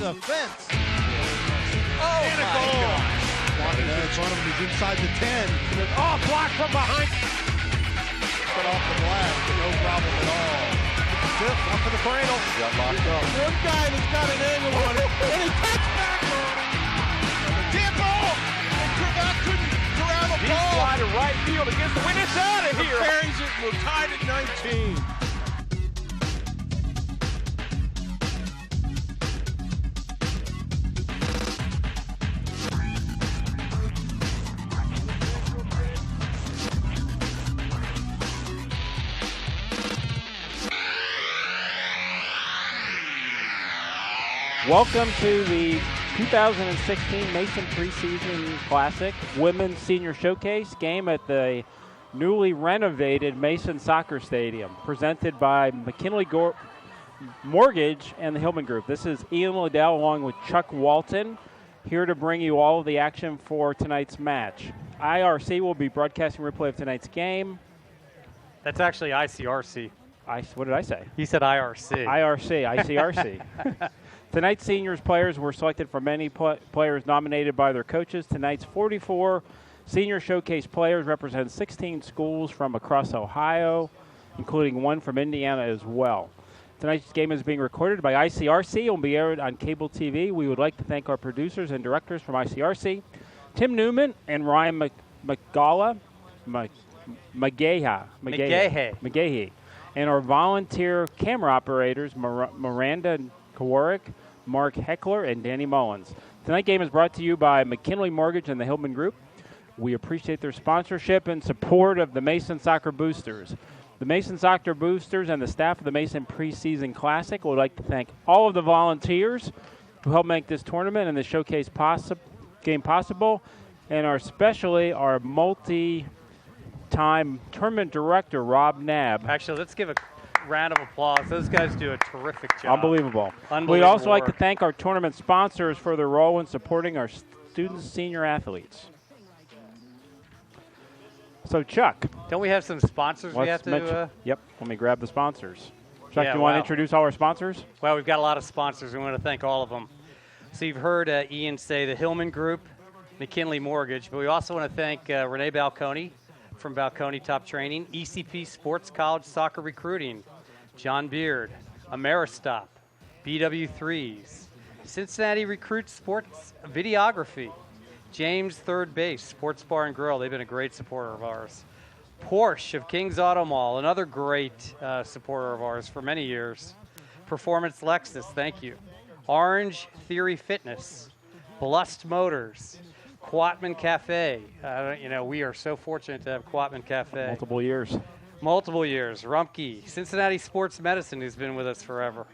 the fence. Oh, and a goal. Washington in front of him. He's inside the 10. Oh, blocked from behind. Cut off the glass, but no problem at all. Fifth, one for the cradle. Got locked up. One guy that's got an angle on it, and he cuts back on it. Can't ball. That couldn't grab a ball. He's fly to right field against the wind. It's out of here. Carries it. We're tied at 19. Welcome to the 2016 Mason Preseason Classic Women's Senior Showcase game at the newly renovated Mason Soccer Stadium, presented by McKinley Mortgage and the Hillman Group. This is Ian Liddell along with Chuck Walton, here to bring you all of the action for tonight's match. IRC will be broadcasting replay of tonight's game. That's actually ICRC. What did I say? He said IRC. ICRC. Tonight's seniors players were selected from many players nominated by their coaches. Tonight's 44 senior showcase players represent 16 schools from across Ohio, including one from Indiana as well. Tonight's game is being recorded by ICRC and will be aired on cable TV. We would like to thank our producers and directors from ICRC, Tim Newman and Ryan McGahey, and our volunteer camera operators, Miranda Kowarick, Mark Heckler, and Danny Mullins. Tonight's game is brought to you by McKinley Mortgage and the Hillman Group. We appreciate their sponsorship and support of the Mason Soccer Boosters. The Mason Soccer Boosters and the staff of the Mason Preseason Classic would like to thank all of the volunteers who helped make this tournament and the showcase game possible, and especially our multi-time tournament director, Rob Knabb. Actually, let's give a round of applause. Those guys do a terrific job. Unbelievable. We'd also like to thank our tournament sponsors for their role in supporting our students, senior athletes. So, Chuck. Don't we have some sponsors we have to? Yep. Let me grab the sponsors. Chuck, do you want to introduce all our sponsors? Well, we've got a lot of sponsors. We want to thank all of them. So you've heard Ian say the Hillman Group, McKinley Mortgage, but we also want to thank Renee Balconi from Balconi Top Training, ECP Sports College Soccer Recruiting, John Beard, Ameristop, BW3s, Cincinnati Recruit Sports Videography, James Third Base, Sports Bar and Grill. They've been a great supporter of ours. Porsche of Kings Auto Mall, another great supporter of ours for many years. Performance Lexus, thank you. Orange Theory Fitness, Blust Motors, Quatman Cafe. We are so fortunate to have Quatman Cafe. Multiple years. Rumpke, Cincinnati Sports Medicine, who's been with us forever.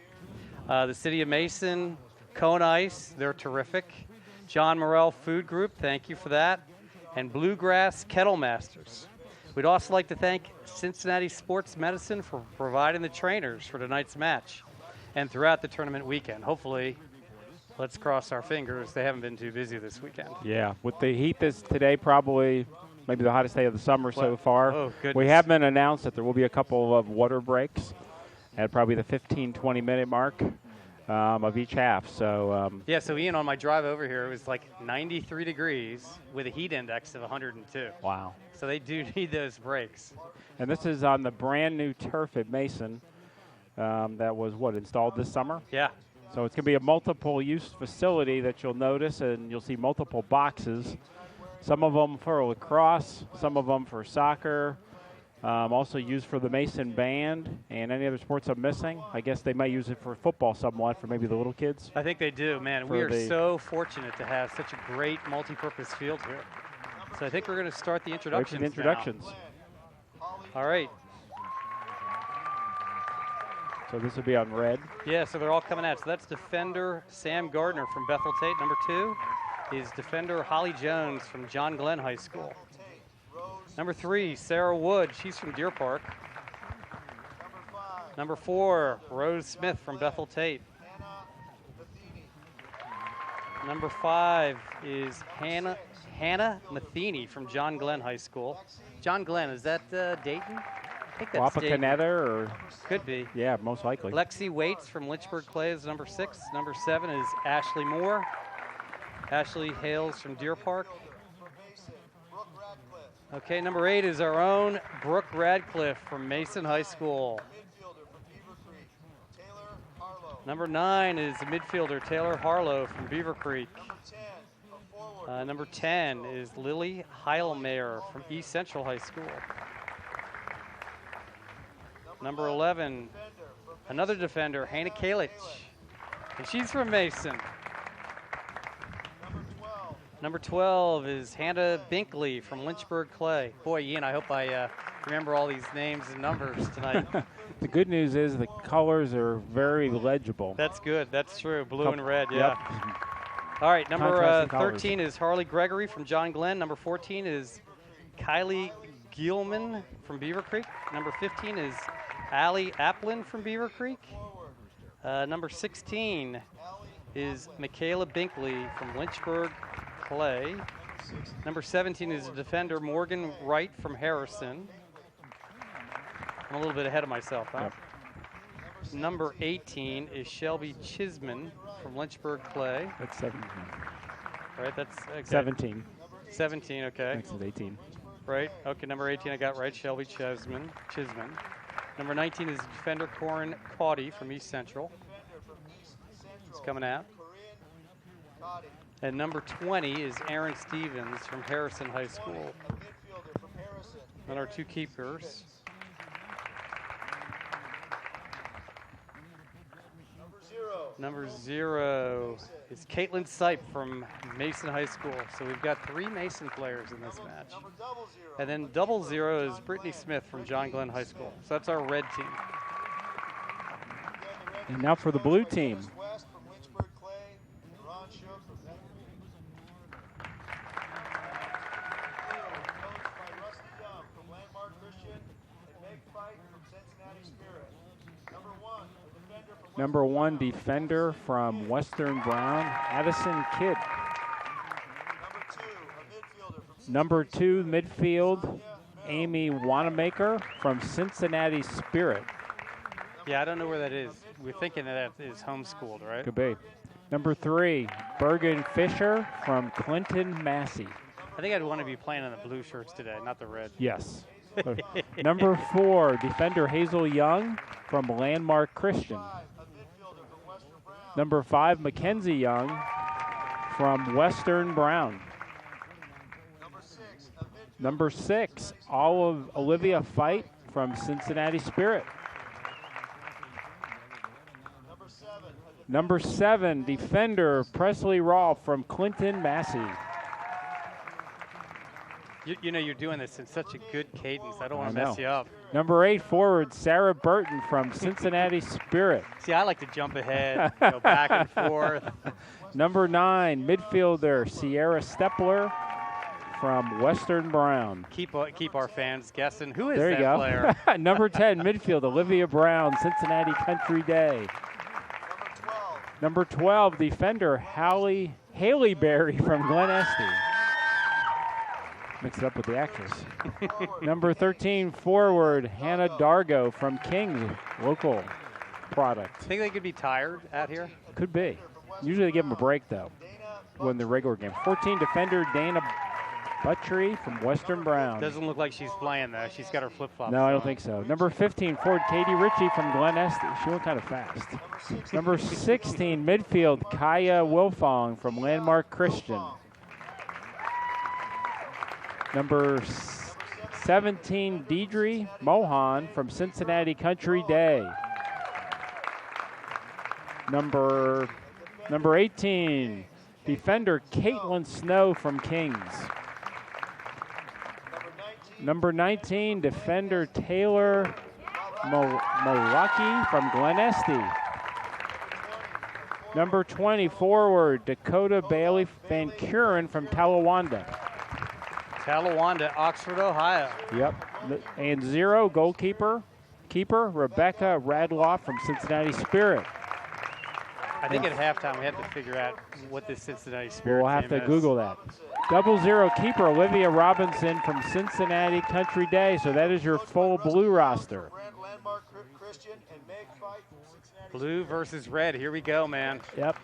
The City of Mason, Cone Ice, they're terrific. John Morrell Food Group, thank you for that. And Bluegrass Kettle Masters. We'd also like to thank Cincinnati Sports Medicine for providing the trainers for tonight's match and throughout the tournament weekend. Hopefully, let's cross our fingers, they haven't been too busy this weekend. Yeah, with the heat this today, probably maybe the hottest day of the summer so far. Oh, goodness. We have been announced that there will be a couple of water breaks at probably the 15-20 minute mark of each half. So so Ian, on my drive over here, it was like 93 degrees with a heat index of 102. Wow. So they do need those breaks. And this is on the brand new turf at Mason that was installed this summer? Yeah. So it's going to be a multiple use facility that you'll notice, and you'll see multiple boxes. Some of them for lacrosse, some of them for soccer, also used for the Mason band and any other sports I'm missing. I guess they might use it for football somewhat for maybe the little kids. I think they do, man. We are so fortunate to have such a great multi-purpose field here. So I think we're going to start the introductions now. All right. So this will be on red. Yeah, so they're all coming out. So that's defender Sam Gardner from Bethel Tate. Number 2 is defender Holly Jones from John Glenn High School. Number 3, Sarah Wood. She's from Deer Park. Number 4, Rose Smith from Bethel Tate. Number 5 is Hannah Matheny from John Glenn High School. John Glenn, is that Dayton? I think that's Dayton. Wapakoneta or Could be. yeah, most likely. Lexi Waits from Lynchburg Clay is number 6. Number 7 is Ashley Moore. Ashley hails from Deer Park. Okay, number 8 is our own Brooke Radcliffe from Mason High School. Number 9 is the midfielder Taylor Harlow from Beaver Creek. Number 10 is Lily Heilmeyer from East Central High School. Number 11, another defender, Hannah Kalich, and she's from Mason. Number 12 is Hannah Binkley from Lynchburg Clay. Boy, Ian, I hope I remember all these names and numbers tonight. The good news is the colors are very legible. That's good. That's true. Blue and red, yeah. Yep. All right, number Contrasting 13 is Harley Gregory from John Glenn. Number 14 is Kylie Gielman from Beaver Creek. Number 15 is Allie Applin from Beaver Creek. Number 16 is Michaela Binkley from Lynchburg Clay. Number 17 is defender Morgan Wright from Harrison. I'm a little bit ahead of myself, huh? Yep. Number 18 is Shelby Chisman from Lynchburg Clay. That's 17. Right, that's okay. 17. 17, okay. Next is 18. Right, okay, number 18 I got right, Shelby Chisman. Number 19 is defender Corin Caudy from East Central. He's coming out. And number 20 is Aaron Stevens from Harrison High School. And our 2 keepers. Number 0 is Caitlin Sipe from Mason High School. So we've got 3 Mason players in this match. And then double 0 is Brittany Smith from John Glenn High School. So that's our red team. And now for the blue team. Number 1 defender from Western Brown, Addison Kidd. Number 2 midfield, Amy Wanamaker from Cincinnati Spirit. Yeah, I don't know where that is. We're thinking that is homeschooled, right? Could be. Number 3, Bergen Fisher from Clinton Massey. I think I'd want to be playing in the blue shirts today, not the red. Yes. Number 4, defender Hazel Young from Landmark Christian. Number 5, Mackenzie Young from Western Brown. Number 6, Olivia Fight from Cincinnati Spirit. Number 7, defender Presley Rolfe from Clinton Massey. You know you're doing this in such a good cadence. I don't want to mess you up. Number 8, forward Sarah Burton from Cincinnati Spirit. See, I like to jump ahead, go back and forth. Number 9, midfielder Sierra Stepler from Western Brown. Keep our fans guessing. Who is there you that go. player? Number 10, midfield Olivia Brown, Cincinnati Country Day. Number 12, defender Haley Berry from Glen Estee. Mix it up with the actress. Number 13, forward Hannah Dargo from Kings, local product. Think they could be tired out here? Could be. Usually they give them a break, though, when the regular game. 14, defender Dana Buttrey from Western Brown. Doesn't look like she's playing, though. She's got her flip-flops. No, I don't think so. Number 15, forward Katie Ritchie from Glen Estee. She went kind of fast. Number 16, midfield Kaya Wilfong from Landmark Christian. Number 17, Deidre Mohan from Cincinnati Country Day. Number 18, defender Caitlin Snow from Kings. Number 19, defender Taylor Milwaukee from Glen Estee. Number 20, forward Dakota Bailey Van Kuren from Talawanda. Oxford, Ohio. Yep. And 0, goalkeeper, Rebecca Radloff from Cincinnati Spirit. I think at halftime we had to figure out what this Cincinnati Spirit We'll have team to is. Google that. 00 keeper Olivia Robinson from Cincinnati Country Day. So that is your full blue roster. Blue versus red. Here we go, man. Yep.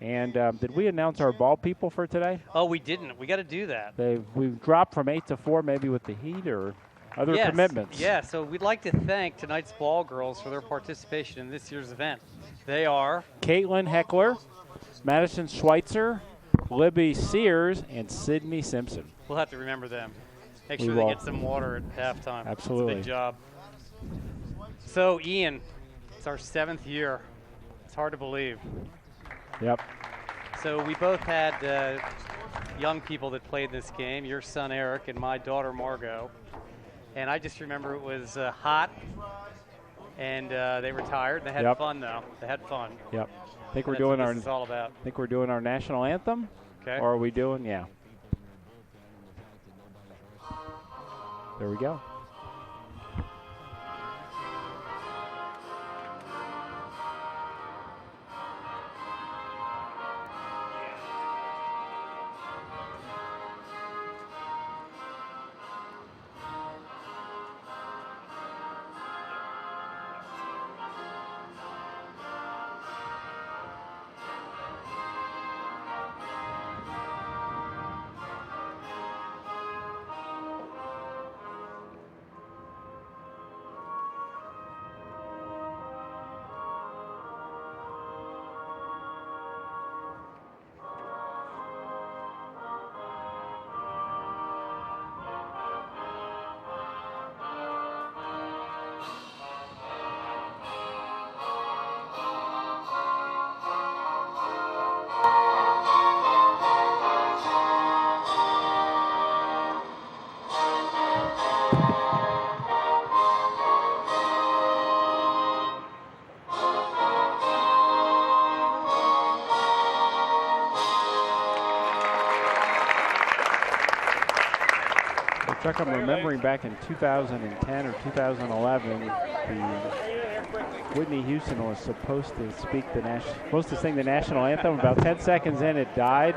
And did we announce our ball people for today? Oh, we didn't. We got to do that. We've dropped from 8 to 4, maybe with the heat or other commitments. Yeah, so we'd like to thank tonight's ball girls for their participation in this year's event. They are Caitlin Heckler, Madison Schweitzer, Libby Sears, and Sydney Simpson. We'll have to remember them. Make We sure will. they get some water at halftime. Absolutely. It's a big job. So, Ian, it's our 7th year. It's hard to believe. Yep. So we both had young people that played this game, your son Eric and my daughter Margot. And I just remember it was hot, and they were tired. They had fun, though. They had fun. Yep. I think we're That's doing what our. this is all about. I think we're doing our national anthem. Okay. Or are we doing? Yeah. There we go. Chuck, I'm remembering back in 2010 or 2011, Whitney Houston was supposed to sing the national anthem. About 10 seconds in, it died.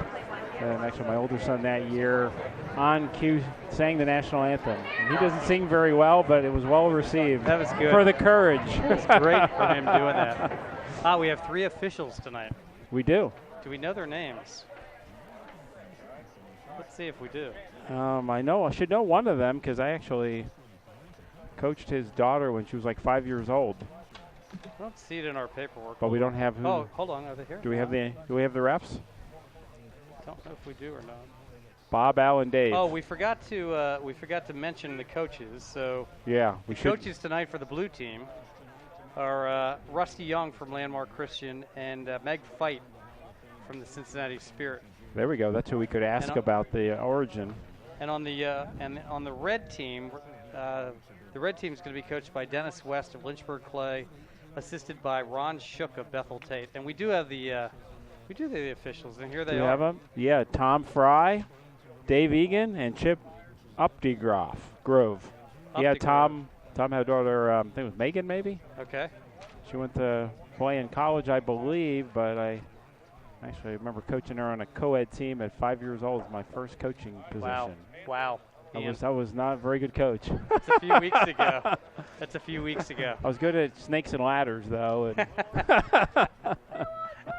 And actually, my older son that year, on cue, sang the national anthem. And he doesn't sing very well, but it was well received. That was good. For the courage. It's great for him doing that. We have 3 officials tonight. We do. Do we know their names? Let's see if we do. I should know one of them because I actually coached his daughter when she was like 5 years old. I don't see it in our paperwork. But we don't have who. Oh, hold on. Are they here? Do we have the refs? Don't know if we do or not. Bob, Al, and Dave. Oh, we forgot to mention the coaches. So yeah, we should. Coaches tonight for the blue team are Rusty Young from Landmark Christian and Meg Fight from the Cincinnati Spirit. There we go. That's who we could ask about the origin. And on the red team, the red team is going to be coached by Dennis West of Lynchburg Clay, assisted by Ron Shook of Bethel Tate. And we do have the officials, and here they are. Do you have them? Yeah, Tom Fry, Dave Egan, and Chip Grove. Yeah, Tom had a daughter, I think it was Megan, maybe? Okay. She went to play in college, I believe, but I remember coaching her on a co-ed team at 5 years old, my first coaching position. Wow. I was not a very good coach. That's a few weeks ago. That's a few weeks ago. I was good at snakes and ladders, though. And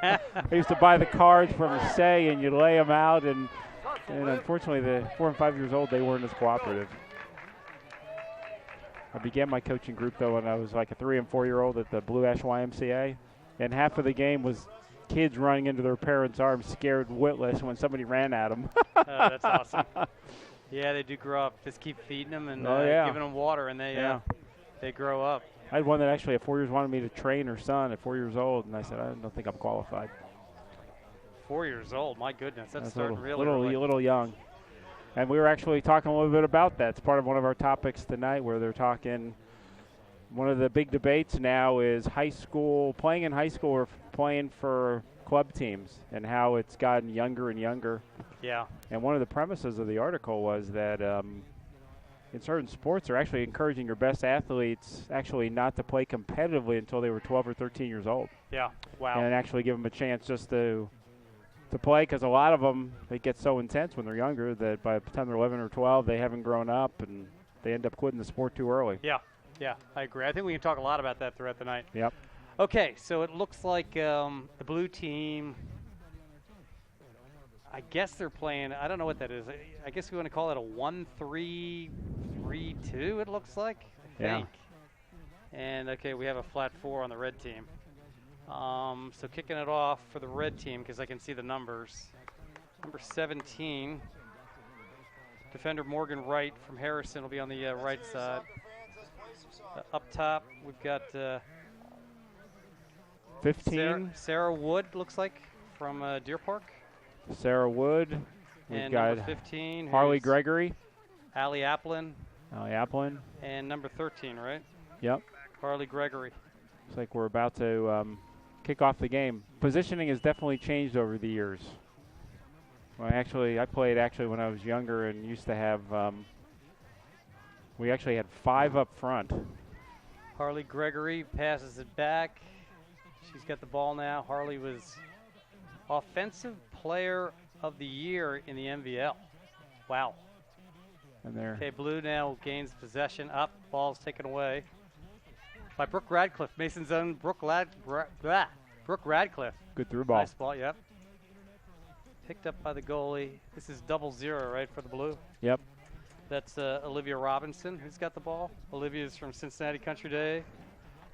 I used to buy the cards from Say, and you lay them out, and unfortunately, the 4 and 5 years old, they weren't as cooperative. I began my coaching group, though, when I was like a 3 and 4 year old at the Blue Ash YMCA, and half of the game was kids running into their parents' arms, scared witless when somebody ran at them. That's awesome. Yeah, they do grow up. Just keep feeding them and giving them water, and they grow up. I had one that actually at 4 years wanted me to train her son at 4 years old, and I said, I don't think I'm qualified. 4 years old, my goodness, that's starting really early. A little young. And we were actually talking a little bit about that. It's part of one of our topics tonight where they're talking. One of the big debates now is playing in high school or playing for club teams and how it's gotten younger and younger. Yeah. And one of the premises of the article was that in certain sports are actually encouraging your best athletes actually not to play competitively until they were 12 or 13 years old. Yeah, wow. And actually give them a chance just to play, because a lot of them, they get so intense when they're younger that by the time they're 11 or 12, they haven't grown up and they end up quitting the sport too early. Yeah, I agree. I think we can talk a lot about that throughout the night. Yep. Okay, so it looks like the blue team, I guess they're playing, I don't know what that is. I guess we want to call it a 1-3-3-2, it looks like, I think. And, okay, we have a flat 4 on the red team. So kicking it off for the red team, because I can see the numbers. Number 17, defender Morgan Wright from Harrison will be on the right side. Up top, we've got 15. Sarah Wood, looks like, from Deer Park. Sarah Wood. We've And got number 15, Harley Gregory. Allie Applin. And number 13, right? Yep. Harley Gregory. Looks like we're about to kick off the game. Positioning has definitely changed over the years. Well, I played when I was younger and used to have, we actually had 5 up front. Harley Gregory passes it back. She's got the ball now. Harley was Offensive Player of the Year in the MVL. Wow. And there. Okay, blue now gains possession. Up, ball's taken away by Brooke Radcliffe. Mason's own Brooke Radcliffe. Good through ball. Nice ball, yep. Picked up by the goalie. This is 0-0, right, for the blue? Yep. That's Olivia Robinson who's got the ball. Olivia's from Cincinnati Country Day.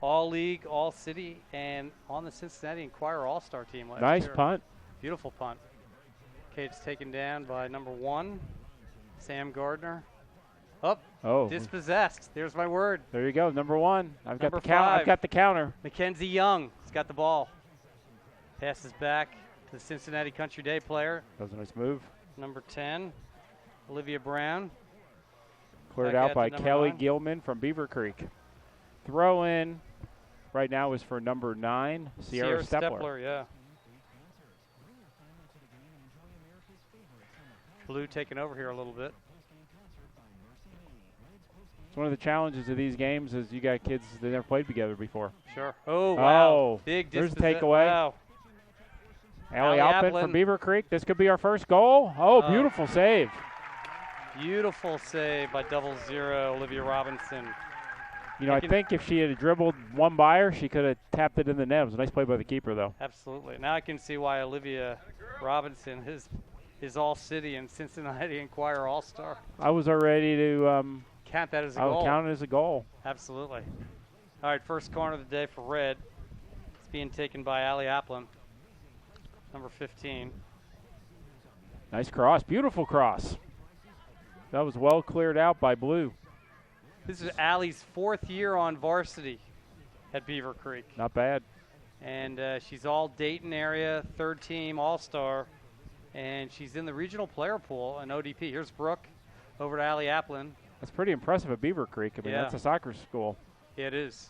All league, all city, and on the Cincinnati Enquirer All-Star team last year. Nice punt. Beautiful punt. Okay, it's taken down by number 1, Sam Gardner. Oh. Dispossessed. There's my word. There you go, number 1. I've got Number the count. 5. I've got the counter. Mackenzie Young has got the ball. Passes back to the Cincinnati Country Day player. That was a nice move. Number 10, Olivia Brown. Cleared Back out by to number Kelly 9. Gilman from Beaver Creek. Throw in right now is for number 9, Sierra Stepler. Yeah. Blue taking over here a little bit. It's one of the challenges of these games is you got kids that never played together before. Sure. Oh, wow. Oh, Big there's a dispossess- takeaway. Wow. Allie Allie Alpin Applin. from Beaver Creek. This could be our first goal. Oh, beautiful save. Beautiful save by 0-0, Olivia Robinson. You know, I think if she had dribbled one by her, she could have tapped it in the net. It was a nice play by the keeper, though. Absolutely. Now I can see why Olivia Robinson is all-city and Cincinnati Enquirer All-Star. I was already to Count that as a I goal. would count it as a goal. Absolutely. All right, first corner of the day for red. It's being taken by Allie Applin, number 15. Nice cross. Beautiful cross. That was well cleared out by blue. This is Allie's 4th year on varsity at Beaver Creek. Not bad. And she's all Dayton area, 3rd team All-Star. And she's in the regional player pool in ODP. Here's Brooke over to Allie Applin. That's pretty impressive at Beaver Creek. I mean, Yeah. that's a soccer school. Yeah, it is.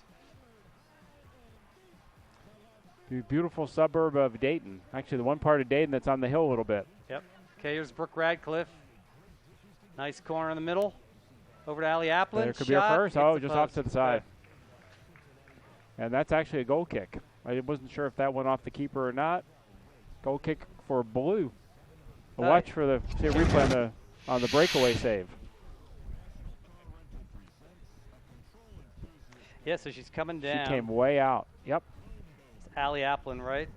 Beautiful suburb of Dayton. Actually, the one part of Dayton that's on the hill a little bit. Yep. Okay, here's Brooke Radcliffe. Nice corner in the middle. Over to Allie Applin. There could be our first. Hits Oh, the just off post. to the side. And that's actually a goal kick. I wasn't sure if that went off the keeper or not. Goal kick for blue. Watch for the replay on the breakaway save. Yeah, so she's coming down. She came way out. Yep. It's Allie Applin, right?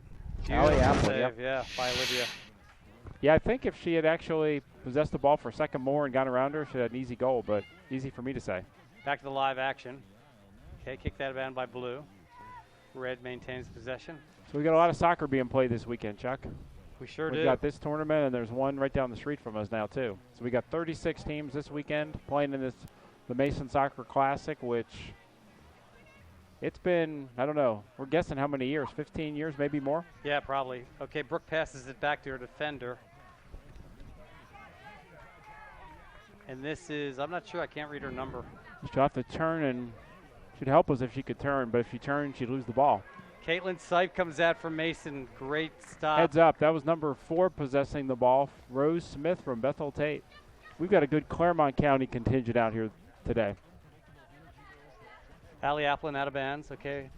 Allie Beautiful Applin, save, yep. Yeah, by Olivia. Yeah, I think if she had actually possessed the ball for a second more and got around her, she had an easy goal, but easy for me to say. Back to the live action. Okay, kick that around by blue. Red maintains possession. So we got a lot of soccer being played this weekend, Chuck. We sure We've do. got this tournament, and there's one right down the street from us now, too. So we got 36 teams this weekend playing in the Mason Soccer Classic, which it's been, I don't know, we're guessing how many years, 15 years, maybe more? Yeah, probably. Okay, Brooke passes it back to her defender. And this is, I'm not sure, I can't read her number. She'll have to turn, and she'd help us if she could turn, but if she turned, she'd lose the ball. Caitlin Sipe comes out from Mason. Great stop. Heads up, that was number 4 possessing the ball, Rose Smith from Bethel Tate. We've got a good Claremont County contingent out here today. Allie Applin out of bounds. Okay.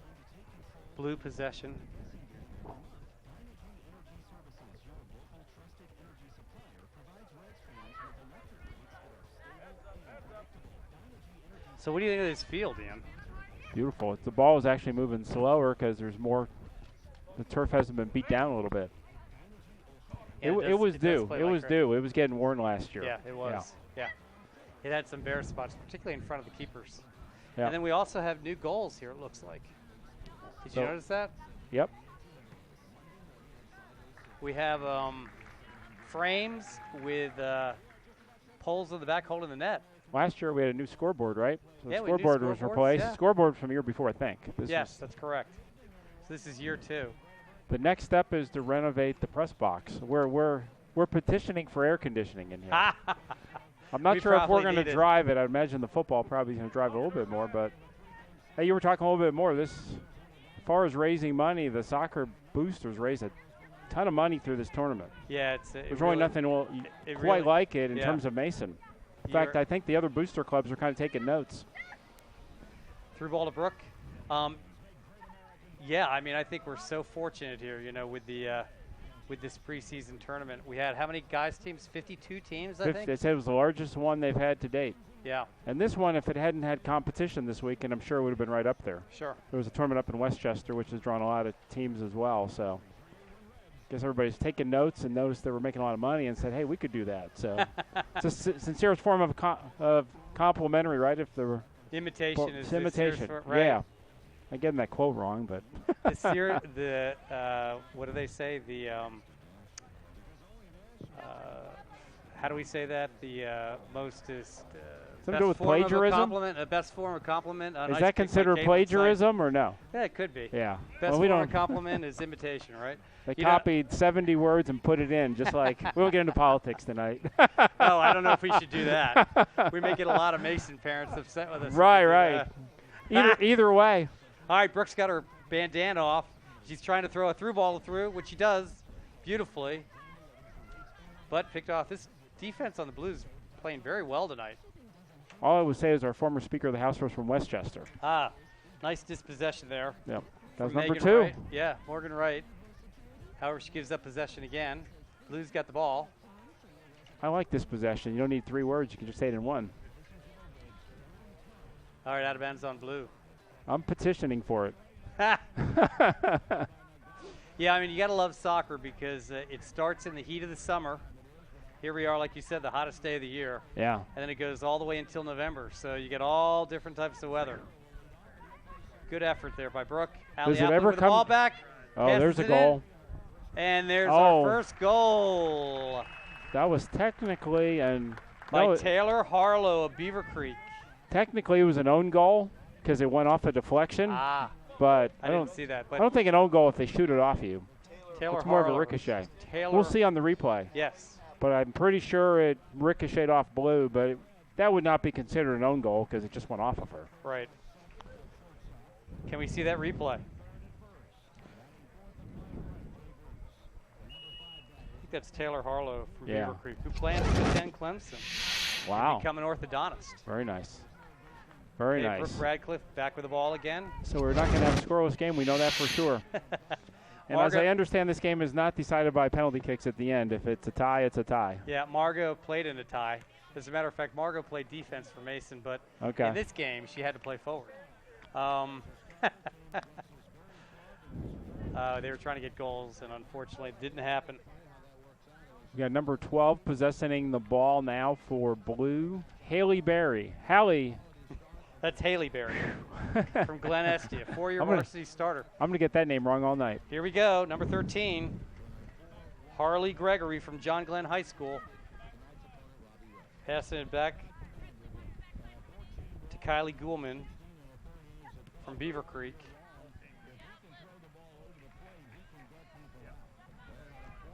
Blue possession. So what do you think of this field, Ian? Beautiful. The ball is actually moving slower because there's more. The turf hasn't been beat down a little bit. Yeah, it was due. play It like was her. due. It was getting worn last year. Yeah, it was. Yeah. It had some bare spots, particularly in front of the keepers. Yeah. And then we also have new goals here, it looks like. Did you notice that? Yep. We have frames with poles in the back holding the net. Last year we had a new scoreboard, right? So Yeah, the we had new scoreboard was scoreboards, replaced. yeah. Scoreboard from the year before, I think. Yes, that's correct. So this is year 2. The next step is to renovate the press box. We're petitioning for air conditioning in here. I'm not We sure if we're probably going to need it. drive it. I imagine the football probably is going to drive it a little bit more. But hey, you were talking a little bit more. As far as raising money, the soccer boosters raise a ton of money through this tournament. Yeah, There's really nothing it quite really- like it in yeah. terms of Mason. In fact, I think the other booster clubs are kind of taking notes. Through ball to Brooke. Yeah, I mean, I think we're so fortunate here, you know, with the with this preseason tournament. We had how many guys teams? 52 teams, I think. They said it was the largest one they've had to date. Yeah, And this one, if it hadn't had competition this weekend, I'm sure it would have been right up there. sure. There was a tournament up in Westchester, which has drawn a lot of teams as well. So I guess everybody's taking notes and noticed they were making a lot of money and said, hey, we could do that. So it's a sincerest form of complimentary, right? If there were Imitation is the imitation. serious right? Yeah. I'm getting that quote wrong, but What do they say? The how do we say that? The most is something to do with plagiarism. Best form of compliment. Is that considered plagiarism or no? Yeah, it could be. Yeah. Best Well, we form don't. of compliment is imitation, right? They You know- copied 70 words and put it in, just like we won't get into politics tonight. Oh, I don't know if we should do that. We may get a lot of Mason parents upset with us. if we Right, do right. that. Either way. All right, Brooke's got her bandana off. She's trying to throw a through ball through, which she does beautifully. But picked off. This defense on the Blues playing very well tonight. All I would say is our former Speaker of the House was from Westchester. Ah, nice dispossession there. Yep. That was from number Megan 2. Wright. Yeah, Morgan Wright. However, she gives up possession again. Blues got the ball. I like this possession. You don't need 3 words. You can just say it in one. All right, out of bounds on Blue. I'm petitioning for it. Yeah, I mean, you got to love soccer because it starts in the heat of the summer. Here we are, like you said, the hottest day of the year. Yeah. And then it goes all the way until November. So you get all different types of weather. Good effort there by Brooke. Does it Allie ever with the ball come- back. Oh, passes there's a it goal. in, and there's Oh. our first goal That was technically by Taylor Harlow of Beaver Creek. technically it was an own goal because it went off a deflection. Ah, But I I don't didn't see that. I But don't think an own goal if they shoot it off you. Taylor It's more of a Harlow- ricochet. Taylor, We'll see on the replay. Yes. But I'm pretty sure it ricocheted off Blue, but that would not be considered an own goal because it just went off of her. Right. Can we see that replay? I think that's Taylor Harlow from Yeah. Beaver Creek, who plans to attend Clemson. Wow. Become an orthodontist. Very nice. Very Okay, nice. Brooke Radcliffe back with the ball again. So we're not going to have a scoreless game. We know that for sure. And as I Margo- understand, this game is not decided by penalty kicks at the end. If it's a tie, it's a tie. Yeah, Margot played in a tie. As a matter of fact, Margot played defense for Mason, but Okay. in this game, she had to play forward. They were trying to get goals, and unfortunately, it didn't happen. We got number 12 possessing the ball now for Blue. Haley Berry. Hallie. That's Haley Berry from Glen Estee, a 4-year I'm gonna- varsity starter. I'm going to get that name wrong all night. Here we go, number 13, Harley Gregory from John Glenn High School. Passing it back to Kylie Goulman from Beaver Creek.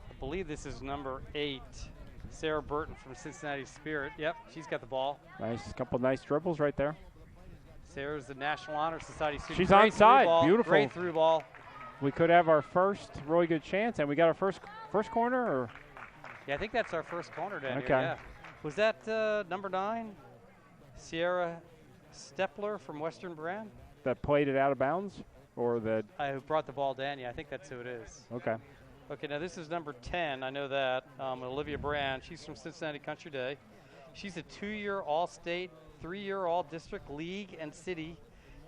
I believe this is number 8, Sarah Burton from Cincinnati Spirit. Yep, she's got the ball. Nice. Couple nice dribbles right there. Sarah's the National Honor Society student. She's Great through onside. ball, Beautiful. Great through ball. We could have our first really good chance, and we got our first corner, or Yeah, I think that's our first corner down Okay. here. Yeah. Was that number 9? Sierra Stepler from Western Brand. That played it out of bounds, or that? Who brought the ball down? Yeah, I think that's who it is. Okay. Okay, now this is number 10. I know that. Olivia Brand. She's from Cincinnati Country Day. She's a 2-year All-State, 3-year All-District League and City,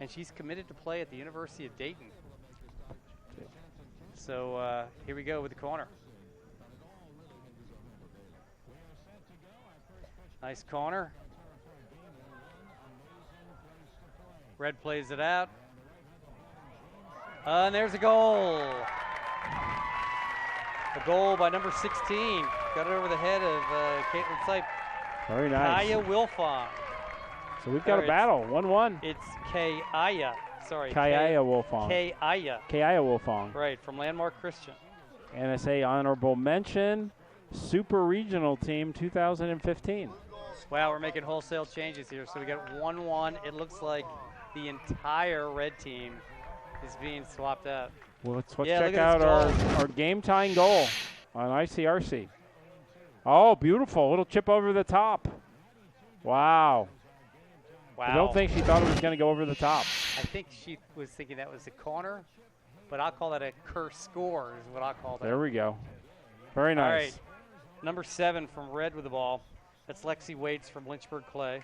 and she's committed to play at the University of Dayton. So here we go with the corner. Nice corner. Red plays it out. And there's a goal. A goal by number 16. Got it over the head of Caitlin Sipe. Very nice. Kaya Wilfong. So we've got a battle, 1-1. It's Kaya. Sorry. Kaya Wilfong. Kaya Wilfong. Right, from Landmark Christian. NSA honorable mention, Super Regional Team 2015. Wow, we're making wholesale changes here. So we got 1-1. It looks like the entire red team is being swapped out. Well, let's check out our game-tying goal on ICRC. Oh, beautiful. Little chip over the top. Wow. I don't think she thought it was going to go over the top. I think she was thinking that was a corner, but I'll call that a curse score is what I call that. There we go. Very nice. All right. Number 7 from red with the ball. That's Lexi Waits from Lynchburg Clay.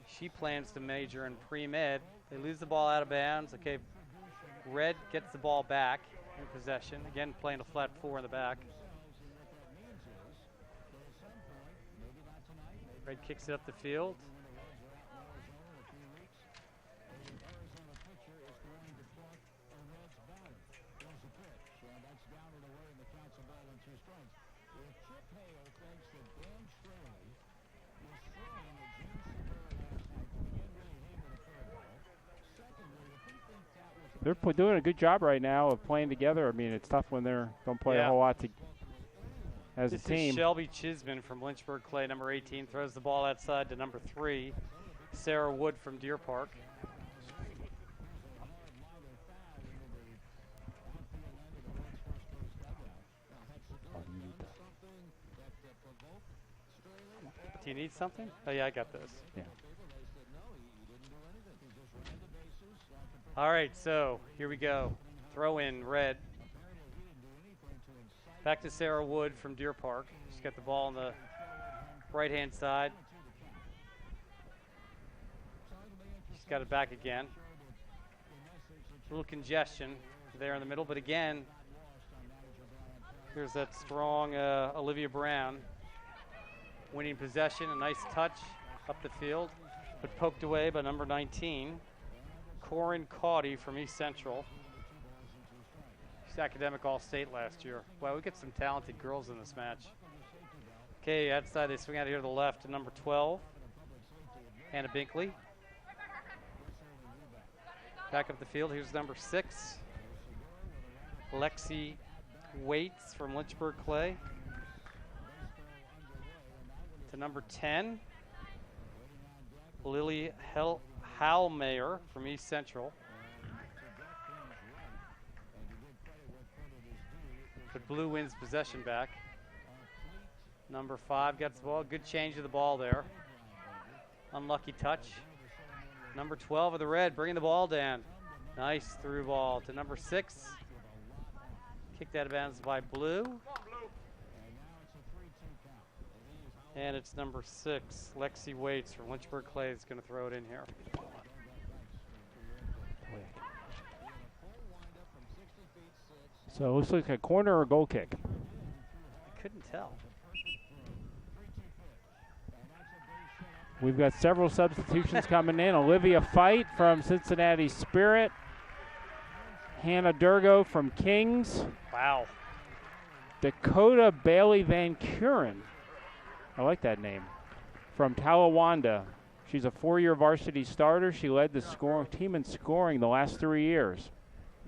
She plans to major in pre-med. They lose the ball out of bounds. Okay, red gets the ball back in possession. Again, playing a flat 4 in the back. Red kicks it up the field. They're doing a good job right now of playing together. I mean, it's tough when they don't play a whole lot as a team. This is Shelby Chisman from Lynchburg Clay, number 18, throws the ball outside to number 3, Sarah Wood from Deer Park. Do you need something? Oh, yeah, I got this. Yeah. All right, so here we go. Throw in red. Back to Sarah Wood from Deer Park. She's got the ball on the right-hand side. She's got it back again. A little congestion there in the middle, but again, here's that strong Olivia Brown winning possession. A nice touch up the field, but poked away by number 19, Corin Caudy from East Central. She's academic All-State last year. Wow, we get some talented girls in this match. Okay, outside they swing out here to the left to number 12, Hannah Binkley. Back up the field, here's number 6, Lexi Waits from Lynchburg Clay. To number 10, Lily Hallmeyer from East Central. But blue wins possession back. Number 5 gets the ball. Good change of the ball there. Unlucky touch. Number 12 of the red bringing the ball down. Nice through ball to number 6. Kicked out of bounds by blue. And it's number 6, Lexi Waits from Lynchburg Clay is going to throw it in here. So it looks like a corner or goal kick. I couldn't tell. We've got several substitutions coming in. Olivia Fight from Cincinnati Spirit. Hannah Durgo from Kings. Wow. Dakota Bailey Van Kuren. I like that name. From Talawanda. She's a 4-year varsity starter. She led the team in scoring the last 3 years.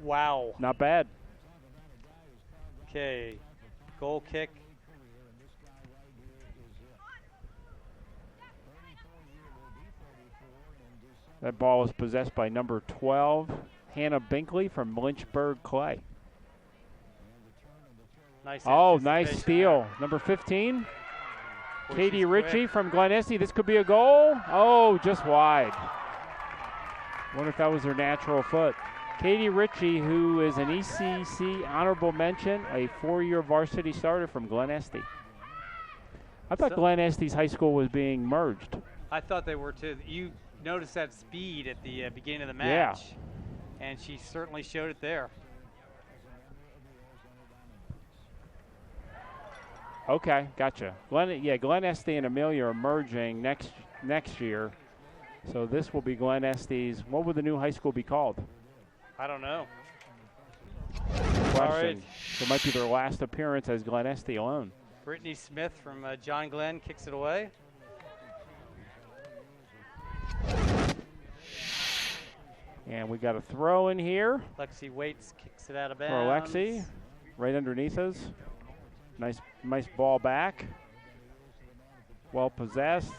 Wow. Not bad. Okay, goal kick. That ball is possessed by number 12, Hannah Binkley from Lynchburg Clay. Nice. Oh, nice steal. Number 15. Boy, Katie she's Ritchie quick. from Glen Estee. This could be a goal. Oh, just wide. Wonder if that was her natural foot. Katie Ritchie, who is an ECC honorable mention, a 4-year varsity starter from Glen Estee. I thought Glen Estee's high school was being merged. I thought they were too. You noticed that speed at the beginning of the match, and she certainly showed it there. Okay, gotcha. Glen Estee and Amelia are merging next year. So this will be Glen Estee's. What would the new high school be called? I don't know. Question. All right. So it might be their last appearance as Glen Estee alone. Brittany Smith from John Glenn kicks it away. And we got a throw in here Lexi Waits kicks it out of for bounds. Alexi, right underneath us. Nice ball back. Well possessed.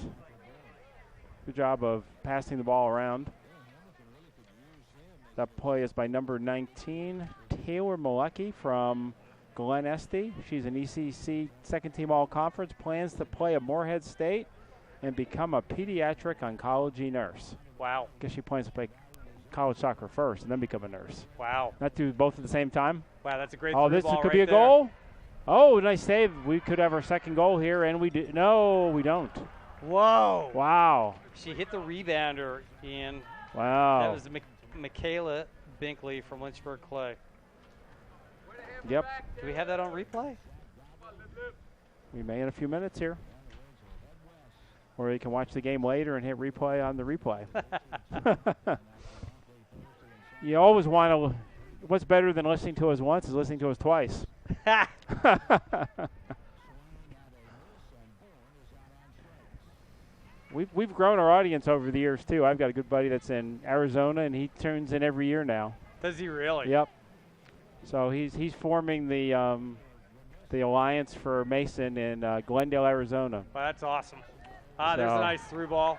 Good job of passing the ball around. That play is by number 19, Taylor Malecki from Glen Estee. She's an ECC second-team all-conference, plans to play at Morehead State and become a pediatric oncology nurse. Wow. I guess she plans to play college soccer first and then become a nurse. Wow. Not do both at the same time? Wow, that's a great Oh, through this ball could right be a there. goal. Oh, nice save. We could have our second goal here, and we do. No, we don't. Whoa. Wow. She hit the rebounder, Ian. Wow. That was Michaela Binkley from Lynchburg Clay. Yep. Do we have that on replay? We may in a few minutes here. Or you can watch the game later and hit replay on the replay. You always want to. What's better than listening to us once is listening to us twice. We've grown our audience over the years too. I've got a good buddy that's in Arizona, and he tunes in every year now. Does he really? Yep. So he's forming the alliance for Mason in Glendale, Arizona. Well, that's awesome. There's a nice through ball.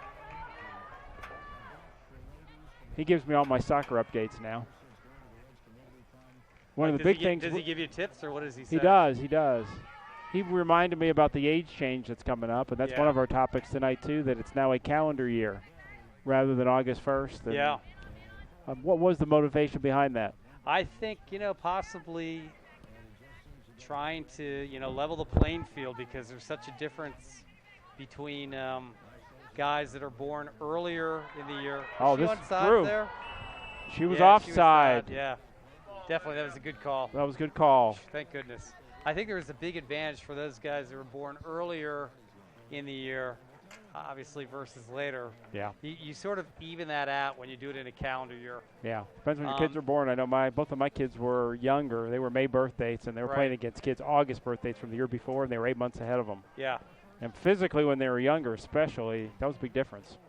He gives me all my soccer updates now. One of the big things. Does he give you tips, or what does he say? He does. He does. He reminded me about the age change that's coming up, and that's one of our topics tonight too. That it's now a calendar year rather than August 1st. And, yeah. What was the motivation behind that? I think possibly trying to level the playing field, because there's such a difference between guys that are born earlier in the year. Oh, was she this onside through. there? She was Yeah, offside. She was yeah, definitely. That was a good call. That was a good call. Thank goodness. I think there was a big advantage for those guys that were born earlier in the year, obviously, versus later. Yeah. You sort of even that out when you do it in a calendar year. Yeah. Depends when your kids are born. I know both of my kids were younger. They were May birthdates, and they were playing against kids August birthdates from the year before, and they were 8 months ahead of them. Yeah. And physically, when they were younger especially, that was a big difference.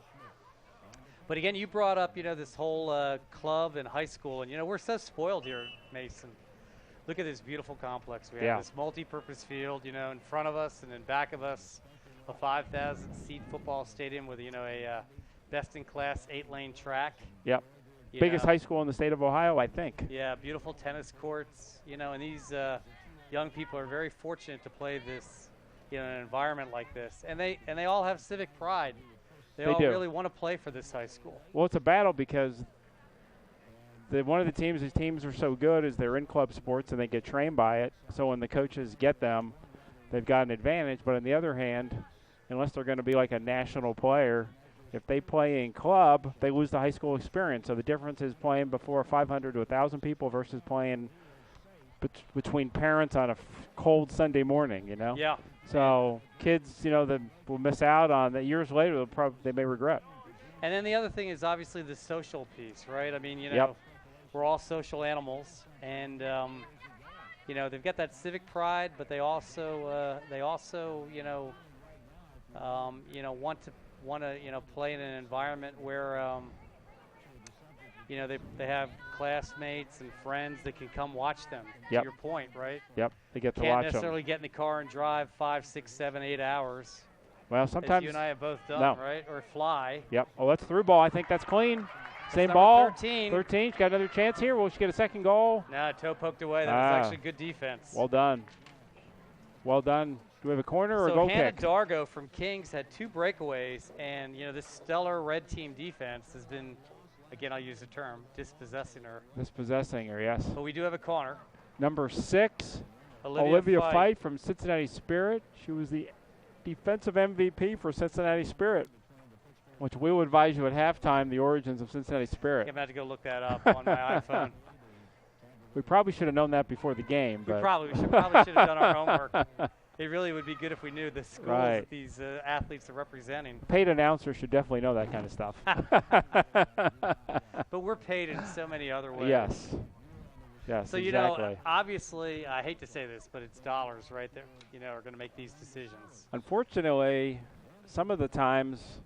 But again, you brought up, this whole club and high school, and we're so spoiled here at Mason. Look at this beautiful complex. We have this multi-purpose field, in front of us, and in back of us, a 5,000-seat football stadium with, a best-in-class 8-lane track. Yep. Biggest high school in the state of Ohio, I think. Yeah, beautiful tennis courts, and these young people are very fortunate to play this, in an environment like this. And they all have civic pride. They all do. really want to play for this high school. Well, it's a battle because one of the teams, whose teams are so good, is they're in club sports and they get trained by it. So when the coaches get them, they've got an advantage. But on the other hand, unless they're going to be like a national player, if they play in club, they lose the high school experience. So the difference is playing before 500 to 1,000 people versus playing between parents on a cold Sunday morning, Yeah. So kids, that will miss out on that years later, they may regret. And then the other thing is obviously the social piece, right? I mean, we're all social animals, and they've got that civic pride, but they also want to play in an environment where they have classmates and friends that can come watch them. Yep. To your point, right? Yep, they get to Can't watch them. necessarily get in the car and drive 5, 6, 7, 8 hours. Well, As sometimes you and I have both done, no. right? Or fly. Yep. Oh, that's through ball. I think that's clean. Same number ball. 13. 13. Got another chance here. Will she get a second goal? No, toe poked away. That was actually good defense. Well done. Well done. Do we have a corner or a So goal Hannah kick? Dargo from Kings had 2 breakaways, and this stellar red team defense has been, again, I'll use the term, dispossessing her. Dispossessing her, yes. But we do have a corner. Number 6, Olivia Olivia Fite. Fite from Cincinnati Spirit. She was the defensive MVP for Cincinnati Spirit, which we will advise you at halftime the origins of Cincinnati Spirit. I'm about to go look that up on my iPhone. We probably should have known that before the game. We but probably should have done our homework. It really would be good if we knew the schools Right. that these athletes are representing. Paid announcers should definitely know that kind of stuff. But we're paid in so many other ways. Yes. Yes, So, exactly. obviously, I hate to say this, but it's dollars, right, that, are going to make these decisions. Unfortunately, some of the times,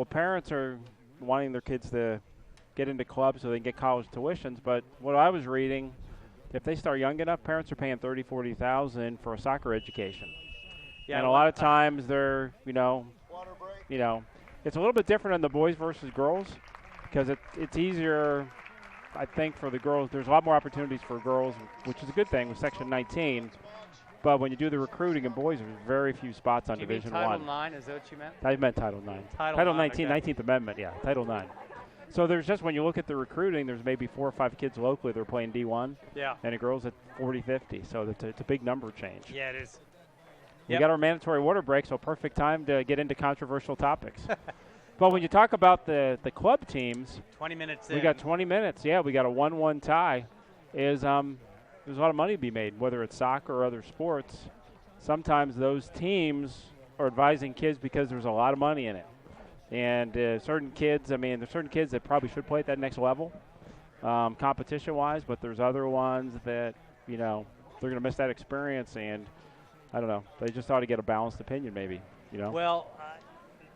parents are wanting their kids to get into clubs so they can get college tuitions, but what I was reading, if they start young enough, parents are paying $30,000, $40,000 for a soccer education. Yeah, And a lot of times they're, it's a little bit different on the boys versus girls because it's easier, I think, for the girls. There's a lot more opportunities for girls, which is a good thing with Section 19. But when you do the recruiting in boys, there's very few spots on Do you Division mean Title I. IX? Is that what you meant? I meant Title IX. Title 19, okay. 19th Amendment, yeah, Title IX. So there's just, when you look at the recruiting, there's maybe 4 or 5 kids locally that are playing D1. Yeah. And it grows at 40, 50. So it's a big number change. Yeah, it is. We got our mandatory water break, so perfect time to get into controversial topics. But when you talk about the club teams, 20 minutes we got 20 minutes. Yeah, we got a 1-1 tie. There's a lot of money to be made, whether it's soccer or other sports. Sometimes those teams are advising kids because there's a lot of money in it. And certain kids, there's certain kids that probably should play at that next level, competition-wise, but there's other ones that, they're going to miss that experience, and I don't know. They just ought to get a balanced opinion, maybe. Well,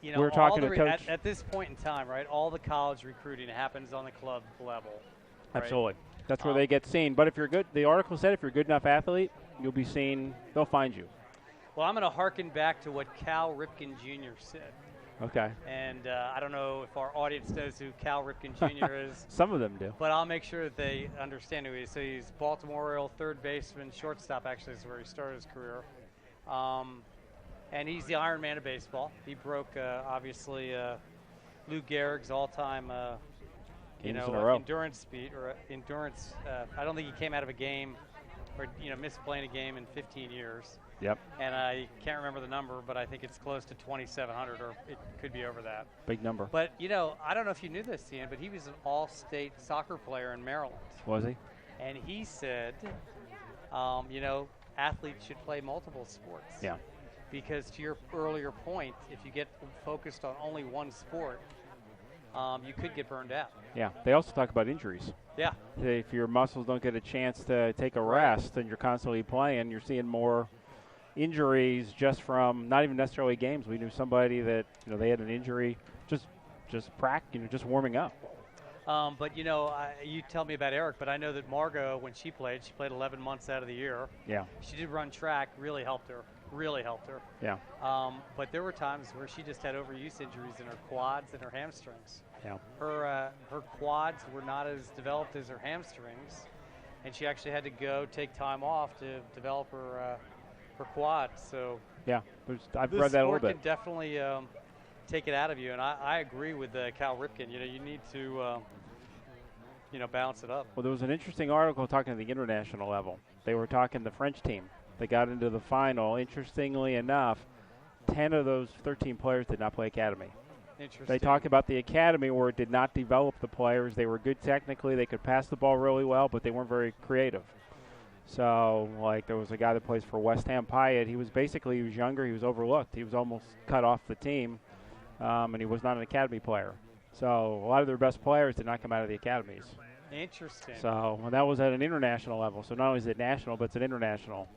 we're talking to Coach. At this point in time, right, all the college recruiting happens on the club level. Right? Absolutely. That's where they get seen. But if you're good, the article said if you're a good enough athlete, you'll be seen, they'll find you. Well, I'm going to hearken back to what Cal Ripken Jr. said. Okay. And I don't know if our audience knows who Cal Ripken Jr. is. Some of them do. But I'll make sure that they understand who he is. So he's Baltimore Oriole third baseman, shortstop actually is where he started his career. And he's the Iron Man of baseball. He broke, obviously, Lou Gehrig's all-time, endurance speed or endurance. I don't think he came out of a game or missed playing a game in 15 years. Yep. And I can't remember the number, but I think it's close to 2,700, or it could be over that. Big number. But I don't know if you knew this, Ian, but he was an all-state soccer player in Maryland. Was he? And he said, athletes should play multiple sports. Yeah. Because to your earlier point, if you get focused on only one sport, you could get burned out. Yeah. They also talk about injuries. Yeah. If your muscles don't get a chance to take a rest and you're constantly playing, you're seeing more injuries just from not even necessarily games. We knew somebody that they had an injury just warming up. But you tell me about Eric, but I know that Margot, when she played 11 months out of the year. Yeah. She did run track, really helped her. Yeah. But there were times where she just had overuse injuries in her quads and her hamstrings. Yeah. Her quads were not as developed as her hamstrings, and she actually had to go take time off to develop her quads. So yeah, I've read that a little bit. This sport can definitely take it out of you, and I agree with Cal Ripken. You need to balance it up. Well, there was an interesting article talking to the international level. They were talking the French team. They got into the final. Interestingly enough, 10 of those 13 players did not play academy. Interesting. They talked about the academy where it did not develop the players. They were good technically. They could pass the ball really well, but they weren't very creative. So, there was a guy that plays for West Ham, Pyatt. He was younger. He was overlooked. He was almost cut off the team, and he was not an academy player. So, a lot of their best players did not come out of the academies. Interesting. So, that was at an international level. So, not only is it national, but it's an international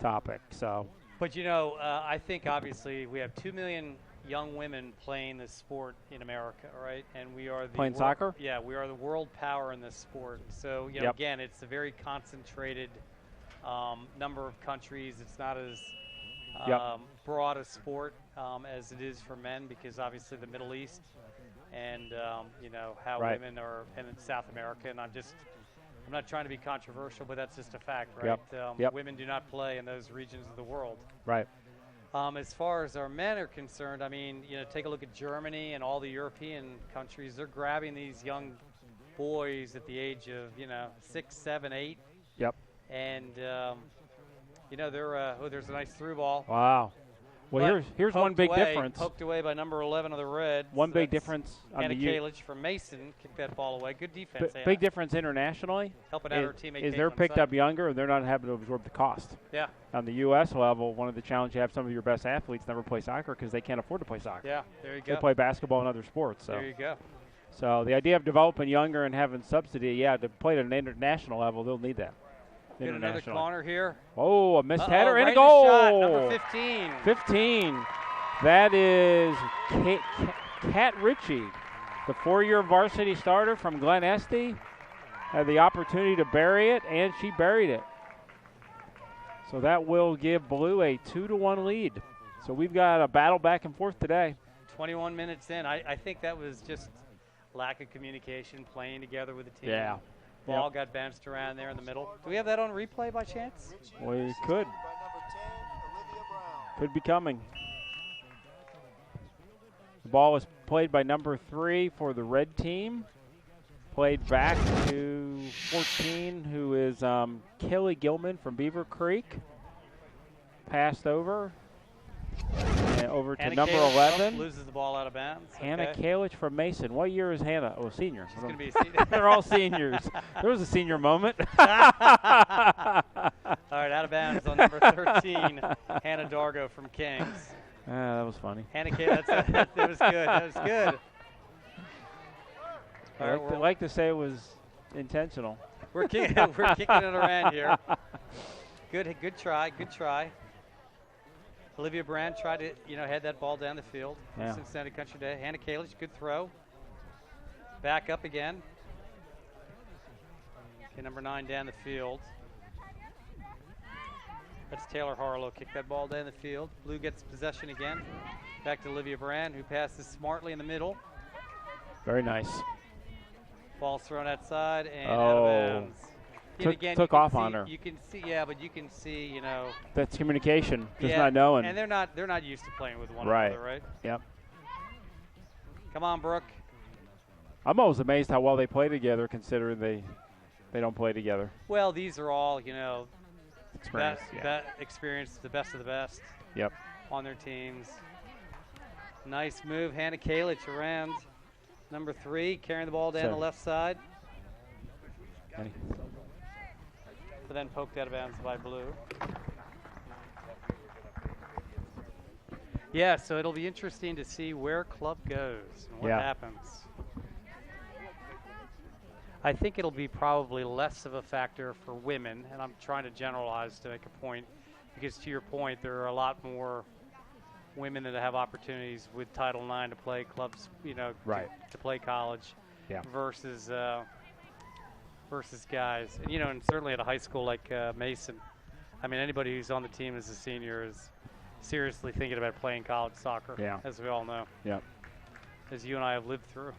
topic. So, but I think obviously we have 2 million young women playing this sport in America, right? And we are playing soccer. Yeah, we are the world power in this sport. So again, it's a very concentrated number of countries. It's not as broad a sport as it is for men, because obviously the Middle East and how women are in South America. And I'm not trying to be controversial, but that's just a fact, right? Yep. Women do not play in those regions of the world. Right. As far as our men are concerned, I mean, take a look at Germany and all the European countries. They're grabbing these young boys at the age of, 6, 7, 8. Yep. And, they're, there's a nice through ball. Wow. Well, here's one big difference. Poked away by number 11 of the Reds. One big difference on Hannah the Kalich from Mason kicked that ball away. Good defense. Big difference internationally. Helping out her teammate. Is they're picked up younger and they're not having to absorb the cost. Yeah. On the U.S. level, one of the challenges you have some of your best athletes never play soccer because they can't afford to play soccer. Yeah, there you go. They play basketball and other sports. So. There you go. So the idea of developing younger and having subsidy, to play at an international level, they'll need that. Get another corner here. Oh, a missed header and right a goal. Shot, number 15. 15. That is Kat Ritchie, the 4-year varsity starter from Glen Estee. Had the opportunity to bury it, and she buried it. So that will give Blue a 2-1 lead. So we've got a battle back and forth today. 21 minutes in. I think that was just lack of communication, playing together with the team. Yeah. Ball got bounced around there in the middle. Do we have that on replay by chance? We could. Could be coming. The ball is played by number 3 for the red team. Played back to 14, who is Kelly Gilman from Beaver Creek. Passed over. And over to number 11. Loses the ball out of bounds. Hannah Kalich from Mason. What year is Hannah? Oh, senior. She's going to be a senior. They're all seniors. There was a senior moment. All right, out of bounds on number 13, Hannah Dargo from Kings. That was funny. Hannah Kalich, that was good. That was good. I like to say it was intentional. We're kicking it around here. Good try. Good try. Olivia Brand tried to, head that ball down the field. Yeah. Cincinnati Country Day. Hannah Kalich, good throw. Back up again. Okay, number 9 down the field. That's Taylor Harlow. Kick that ball down the field. Blue gets possession again. Back to Olivia Brand, who passes smartly in the middle. Very nice. Ball's thrown outside and out of bounds. Took off on her. You can see, but you can see, That's communication, just not knowing. And they're not used to playing with one right. another, right? Yep. Come on, Brooke. I'm always amazed how well they play together, considering they don't play together. Well, these are all, experience, experience, the best of the best. Yep. On their teams. Nice move, Hannah Kalich around number 3, carrying the ball down the left side. But then poked out of bounds by Blue. Yeah, so it'll be interesting to see where club goes and what happens. I think it'll be probably less of a factor for women, and I'm trying to generalize to make a point, because to your point, there are a lot more women that have opportunities with Title IX to play clubs, to play college versus guys. And, and certainly at a high school like Mason, I mean, anybody who's on the team as a senior is seriously thinking about playing college soccer, as we all know. Yeah. As you and I have lived through.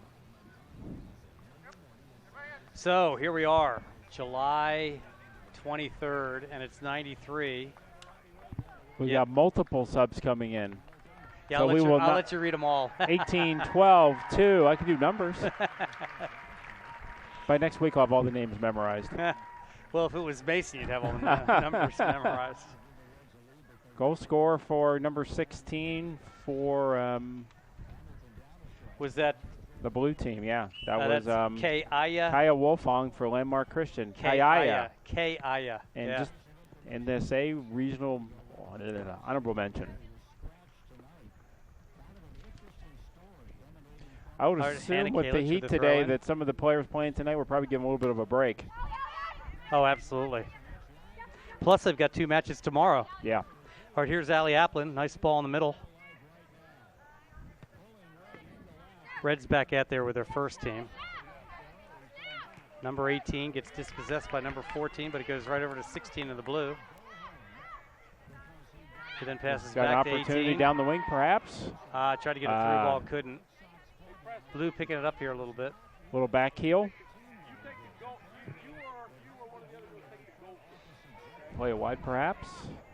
So here we are, July 23rd, and it's 93. We got multiple subs coming in. Yeah, so I'll let you read them all. 18, 12, 2. I can do numbers. By next week, I'll have all the names memorized. Well, if it was Mason, you'd have all the numbers memorized. Goal scorer for number 16 for was that the blue team? Yeah, that was Kaya Wolfong for Landmark Christian. Kaya. And and this a regional honorable mention. I would assume with the heat today that some of the players playing tonight were probably giving a little bit of a break. Oh, absolutely. Plus, they've got 2 matches tomorrow. Yeah. All right, here's Allie Applin. Nice ball in the middle. Reds back out there with their first team. Number 18 gets dispossessed by number 14, but it goes right over to 16 of the blue. He then passes back to 18. Got an opportunity down the wing, perhaps. Tried to get a through ball, couldn't. Blue picking it up here a little bit. Little back heel. Play it wide, perhaps.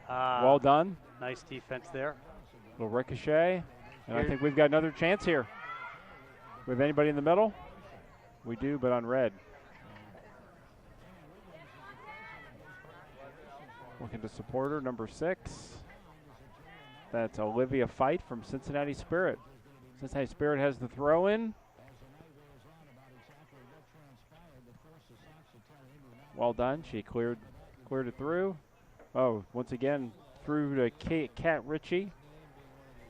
Well done. Nice defense there. Little ricochet. And I think we've got another chance here. We have anybody in the middle? We do, but on red. Looking to support her, number 6. That's Olivia Fight from Cincinnati Spirit. Cincinnati Spirit has the throw in. Well done. She cleared it through. Oh, once again, through to Kat Ritchie.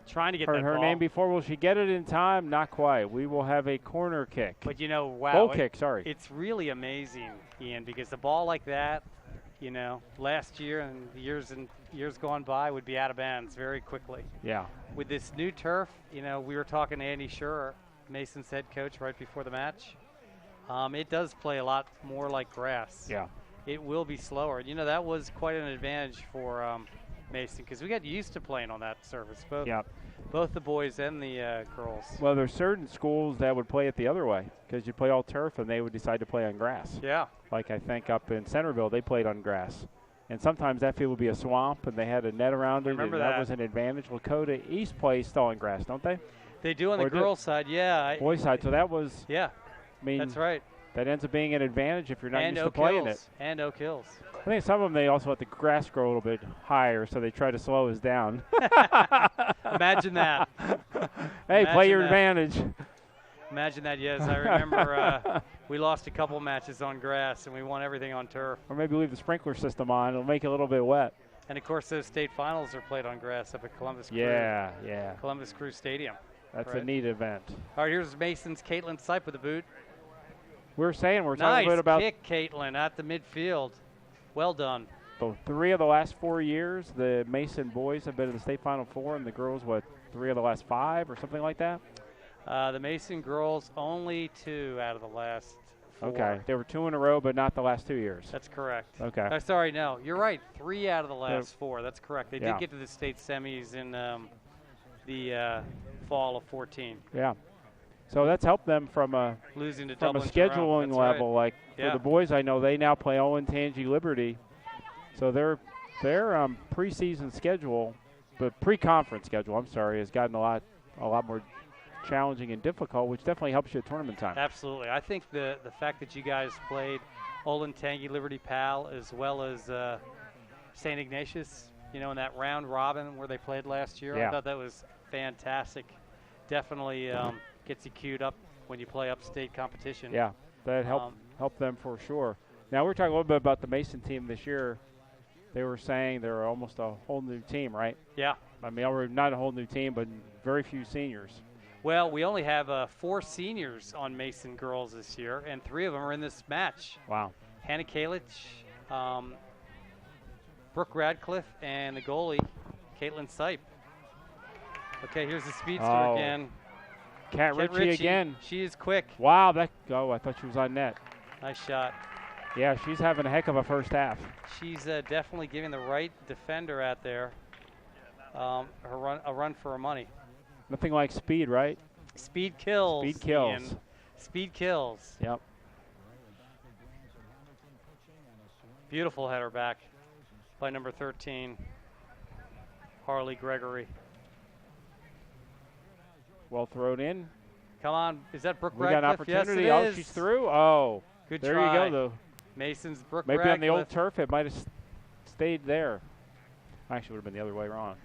Trying to get Heard that her ball. name before. Will she get it in time? Not quite. We will have a corner kick. But, you know, wow. Goal kick, sorry. It's really amazing, Ian, because the ball like that, you know, last year and years gone by would be out of bounds very quickly. Yeah. With this new turf, you know, we were talking to Andy Schurer, Mason's head coach, right before the match. It does play a lot more like grass. Yeah. It will be slower. You know, that was quite an advantage for Mason because we got used to playing on that surface, both the boys and the girls. Well, there's certain schools that would play it the other way because you play all turf and they would decide to play on grass. Yeah. Like I think up in Centerville, they played on grass. And sometimes that field would be a swamp and they had a net around it. Remember and that was an advantage. Lakota East plays still on grass, don't they? They do on the girls' side, yeah. Boys' side, so that was, yeah, I mean, that's right. that ends up being an advantage if you're not And used to playing it. And Oak Hills. I think some of them, they also let the grass grow a little bit higher, so they try to slow us down. Imagine that. Hey, Imagine play your that. advantage. Imagine that, yes. I remember we lost a couple matches on grass, and we won everything on turf. Or maybe leave the sprinkler system on. It'll make it a little bit wet. And, of course, those state finals are played on grass up at Columbus Crew. Yeah. Columbus Crew Stadium. That's right. a neat event. All right, here's Mason's Caitlin Sipe with the boot. We're talking a bit about kick, Caitlin, at the midfield. Well done. So 3 of the last 4 years, the Mason boys have been in the state final 4, and the girls, 3 of the last 5 or something like that? The Mason girls, only 2 out of the last 4. Okay. They were 2 in a row, but not the last 2 years. That's correct. Okay. Sorry, no. You're right. 3 out of the last 4. That's correct. They Yeah. did get to the state semis in the fall of 14. Yeah. So that's helped them from a Losing to from a Dublin. scheduling That's level. right. Like Yeah. for the boys, I know they now play Owen, Tangi, Liberty. So their preseason schedule, but pre-conference schedule, I'm sorry, has gotten a lot more challenging and difficult, which definitely helps you at tournament time. Absolutely. I think the fact that you guys played Olin, Tangi, Liberty, Pal, as well as St. Ignatius, you know, in that round robin where they played last year, Yeah. I thought that was fantastic. Definitely gets you queued up when you play upstate competition. Yeah, that helped them for sure. Now we're talking a little bit about the Mason team this year. They were saying they're almost a whole new team, right? Yeah. I mean, we're not a whole new team, but very few seniors. Well, we only have 4 seniors on Mason girls this year, and 3 of them are in this match. Wow. Hannah Kalich, Brooke Radcliffe, and the goalie, Caitlin Sipe. Okay, here's the speedster again. Kat Ritchie again. She is quick. Wow, I thought she was on net. Nice shot. Yeah, she's having a heck of a first half. She's definitely giving the right defender out there a run for her money. Nothing like speed, right? Speed kills. Speed kills. Ian. Speed kills. Yep. Beautiful header back by number 13, Harley Gregory. Well thrown in. Come on, is that Brooke We got an Radcliffe? opportunity. Yes, it Oh, is. she's through. Oh, Good there try. you go, though. Mason's Brooke Maybe Radcliffe. on the old turf, it might have stayed there. Actually, would have been the other way round.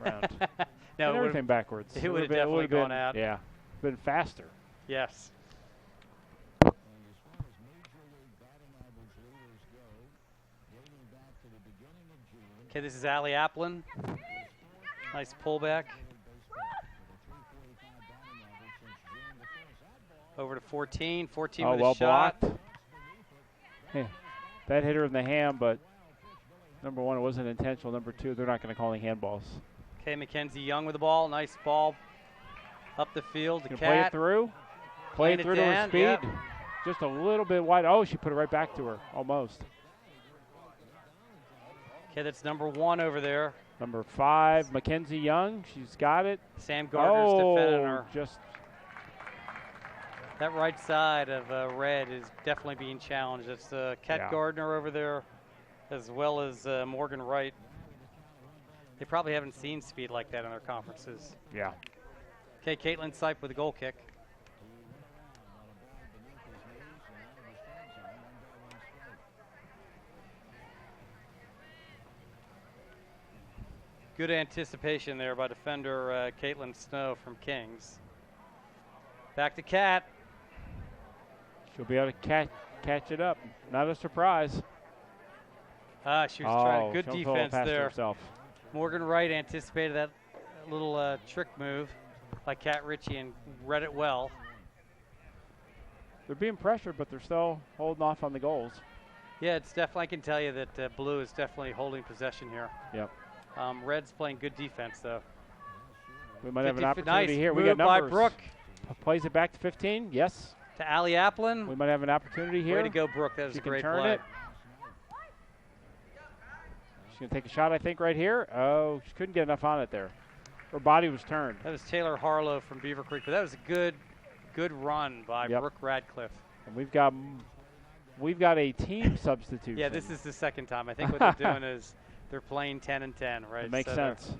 No, and everything backwards. It would have definitely gone out. Yeah, been faster. Yes. Okay, this is Allie Applin. Nice pullback. Over to 14. 14 with well a shot. blocked. Yeah, that hit her in the hand, but number 1, it wasn't intentional. Number 2, they're not going to call any handballs. Okay, Mackenzie Young with the ball. Nice ball up the field to Can play it Cat. through. Play it through to her down, speed. yep. Just a little bit wide. Oh, she put it right back to her, almost. Okay, that's number 1 over there. Number 5, Mackenzie Young. She's got it. Sam Gardner's defending her. Just That right side of red is definitely being challenged. It's Kat Yeah. Gardner over there as well as Morgan Wright. They probably haven't seen speed like that in their conferences. Yeah. Okay, Caitlin Sipe with a goal kick. Good anticipation there by defender Caitlin Snow from Kings. Back to Kat. She'll be able to catch it up. Not a surprise. She was trying good defense there. Herself. Morgan Wright anticipated that little trick move by Kat Ritchie and read it well. They're being pressured, but they're still holding off on the goals. Yeah, it's definitely. I can tell you that Blue is definitely holding possession here. Yep. Red's playing good defense though. We might have an opportunity nice here. Move We got numbers. by Brooke. Plays it back to 15. Yes. To Allie Applin. We might have an opportunity here. Way to go, Brooke. That was she a great can turn play. it. She's going to take a shot, I think, right here. Oh, she couldn't get enough on it there. Her body was turned. That was Taylor Harlow from Beaver Creek, but that was a good run by Brooke Radcliffe. And we've got a team substitution. Yeah, this is the second time. I think what they're doing is they're playing 10 and 10, right? It makes sense.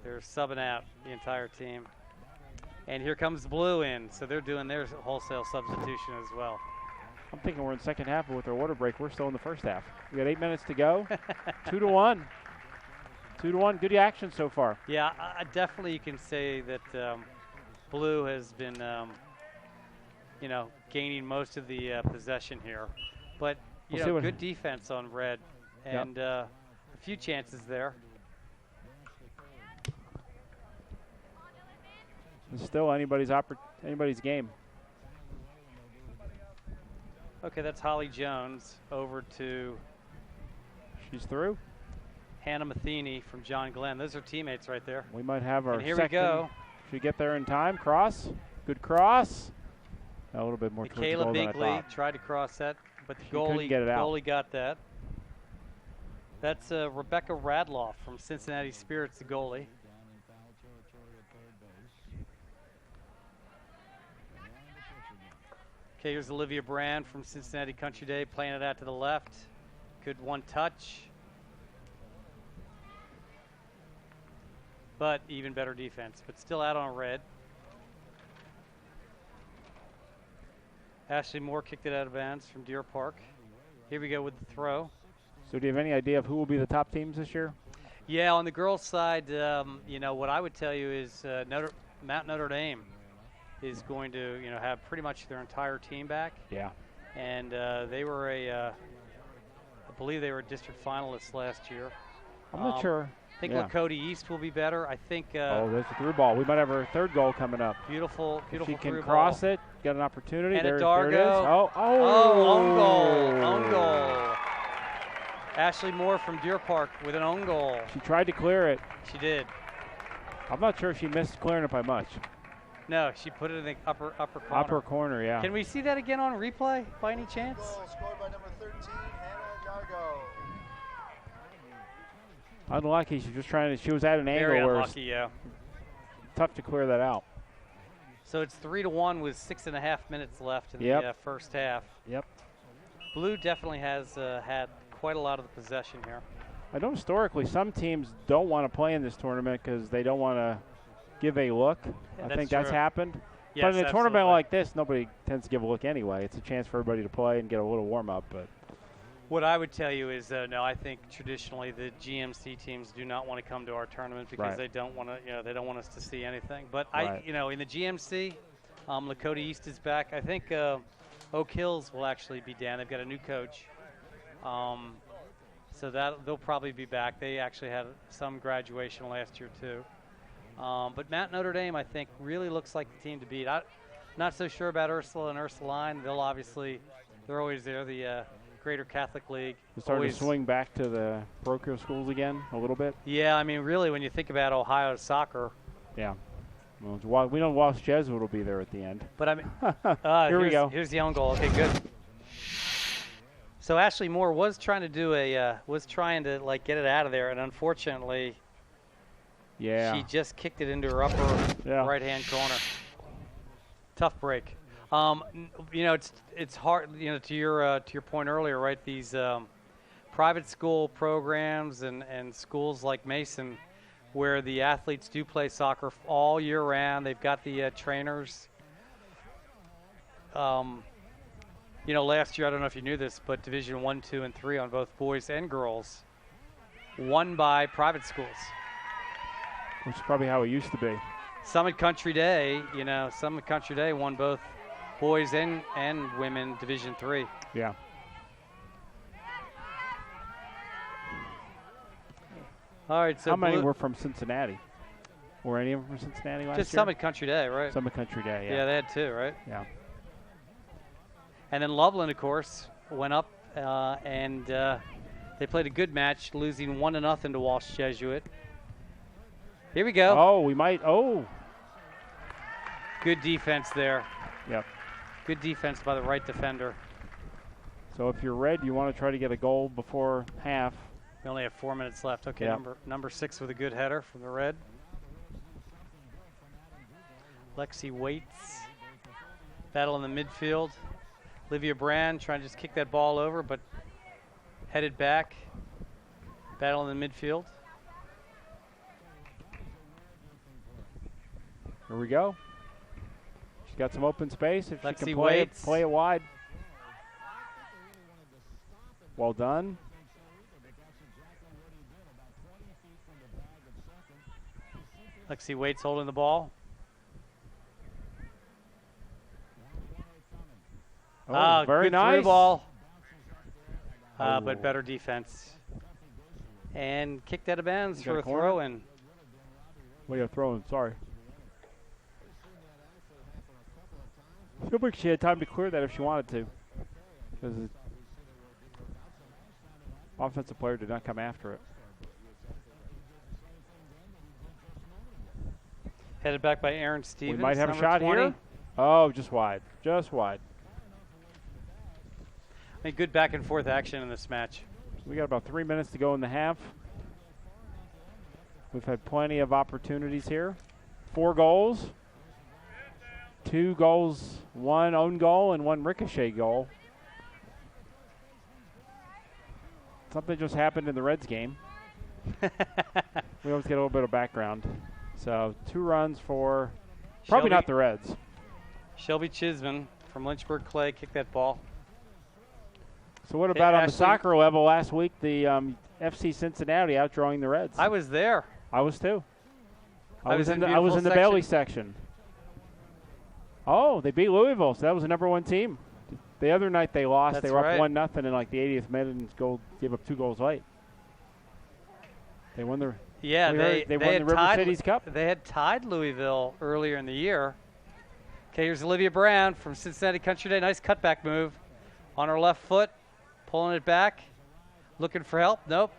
They're subbing out the entire team. And here comes Blue in, so they're doing their wholesale substitution as well. I'm thinking we're in the second half, but with our water break, we're still in the first half. We got 8 minutes to go. 2-1. 2-1. Good action so far. Yeah, definitely you can say that Blue has been, gaining most of the possession here. But, good defense on Red and a few chances there. It's still anybody's game. Okay, that's Holly Jones over to. She's through. Hannah Matheny from John Glenn. Those are teammates right there. We might have our here second. We go. Should we get there in time? Cross. Good cross. A little bit more towards the goal than I Binkley thought. tried to cross that, but the goalie got that. That's Rebecca Radloff from Cincinnati Spirits, the goalie. Okay, here's Olivia Brand from Cincinnati Country Day playing it out to the left. Good one touch. But even better defense, but still out on Red. Ashley Moore kicked it out of bounds from Deer Park. Here we go with the throw. So do you have any idea of who will be the top teams this year? Yeah, on the girls' side, what I would tell you is Mount Notre Dame is going to, have pretty much their entire team back. Yeah. And they were I believe they were district finalists last year. I'm not sure. I think Lakota East will be better. I think. There's a through ball. We might have our third goal coming up. Beautiful if she can through cross ball. It. Got an opportunity. And there it is. Oh, own goal. Ashley Moore from Deer Park with an own goal. She tried to clear it. She did. I'm not sure if she missed clearing it by much. No, she put it in the upper corner. Upper corner, yeah. Can we see that again on replay by any chance? Goal scored by number 13, Hannah Gargo. Unlucky. She was at an angle Very where unlucky, yeah. Tough to clear that out. So it's 3-1 with 6.5 minutes left in the first half. Yep. Blue definitely has had quite a lot of the possession here. I know historically some teams don't want to play in this tournament because they don't want to give a look. Yeah, I think that's happened. Yes, but in a absolutely. tournament like this, nobody tends to give a look anyway. It's a chance for everybody to play and get a little warm-up. But what I would tell you is, no, I think traditionally the GMC teams do not want to come to our tournament because they don't want to, they don't want us to see anything. But in the GMC, Lakota East is back. I think Oak Hills will actually be down. They've got a new coach, so that they'll probably be back. They actually had some graduation last year too. But Mount Notre Dame, I think, really looks like the team to beat. I'm not so sure about Ursula and Ursuline. They're always there. The Greater Catholic League. It's starting to swing back to the parochial schools again a little bit. Yeah, I mean, really, when you think about Ohio soccer. Yeah. Well, we know Walsh Jesuit will be there at the end. But I mean, here we go. Here's the own goal. Okay, good. So Ashley Moore was trying to get it out of there, and unfortunately, she just kicked it into her upper right-hand corner. Tough break. It's hard. To your point earlier, right? These private school programs and schools like Mason where the athletes do play soccer all year round. They've got the trainers. You know, last year, I don't know if you knew this, but Division 1, 2, and 3 on both boys and girls won by private schools. Which is probably how it used to be. Summit Country Day, you know, Summit Country Day won both boys and women Division 3. Yeah. All right, so how many were from Cincinnati? Were any of them from Cincinnati last year? Just Summit Country Day, right? Summit Country Day, yeah. Yeah, they had 2, right? Yeah. And then Loveland, of course, went up and they played a good match, losing 1-0 to Walsh Jesuit. Here we go. Oh, we might. Oh. Good defense there. Yep. Good defense by the right defender. So if you're red, you want to try to get a goal before half. We only have 4 minutes left. Okay, yep. number 6 with a good header from the red. Lexi Waits. Battle in the midfield. Olivia Brand trying to just kick that ball over, but headed back. Battle in the midfield. Here we go. She's got some open space. If Lexi she can play it wide. Well done. Lexi Waits holding the ball. Oh, very good nice. Through ball. But better defense. And kicked out of bounds for a throw in. What are you throwing? Sorry. I feel like she had time to clear that if she wanted to. Because the offensive player did not come after it. Headed back by Aaron Stevens. We might have a shot 20. here. Oh, just wide. Just wide. I think good back and forth action in this match. We got about 3 minutes to go in the half. We've had plenty of opportunities here. 4 goals. 2 goals, 1 own goal and 1 ricochet goal. Something just happened in the Reds game. We always get a little bit of background. So 2 runs for probably not the Reds. Shelby Chisman from Lynchburg Clay kicked that ball. So what about on the soccer level last week, the FC Cincinnati outdrawing the Reds? I was there. I was too. I was in the Bailey section. Oh, they beat Louisville, so that was the #1 team. The other night they lost. That's they were right. up 1-0 in like the 80th minute and gave up 2 goals late. They won the they won the River Cities Cup. They had tied Louisville earlier in the year. Okay, here's Olivia Brown from Cincinnati Country Day. Nice cutback move on her left foot, pulling it back, looking for help. Nope.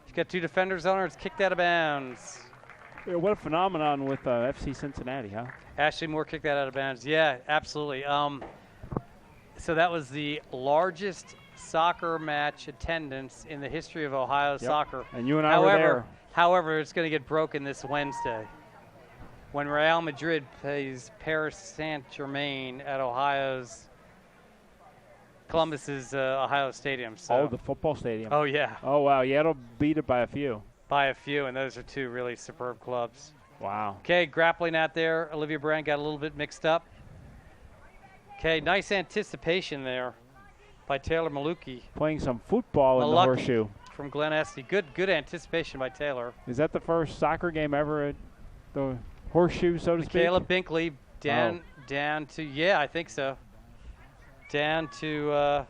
She's got 2 defenders on her. It's kicked out of bounds. Yeah, what a phenomenon with FC Cincinnati, huh? Ashley Moore kicked that out of bounds. Yeah, absolutely. So that was the largest soccer match attendance in the history of Ohio soccer. And you and I were there. However, it's going to get broken this Wednesday when Real Madrid plays Paris Saint-Germain at Columbus's Ohio Stadium. So. Oh, the football stadium. Oh, yeah. Oh, wow. Yeah, it'll beat it by a few. By a few, and those are 2 really superb clubs. Wow. Okay, grappling out there. Olivia Brand got a little bit mixed up. Okay, nice anticipation there by Taylor Maluki. Playing some football in the horseshoe. From Glen Estee. Good anticipation by Taylor. Is that the first soccer game ever at the horseshoe, so to speak? Michaela Binkley down to, yeah, I think so. Down to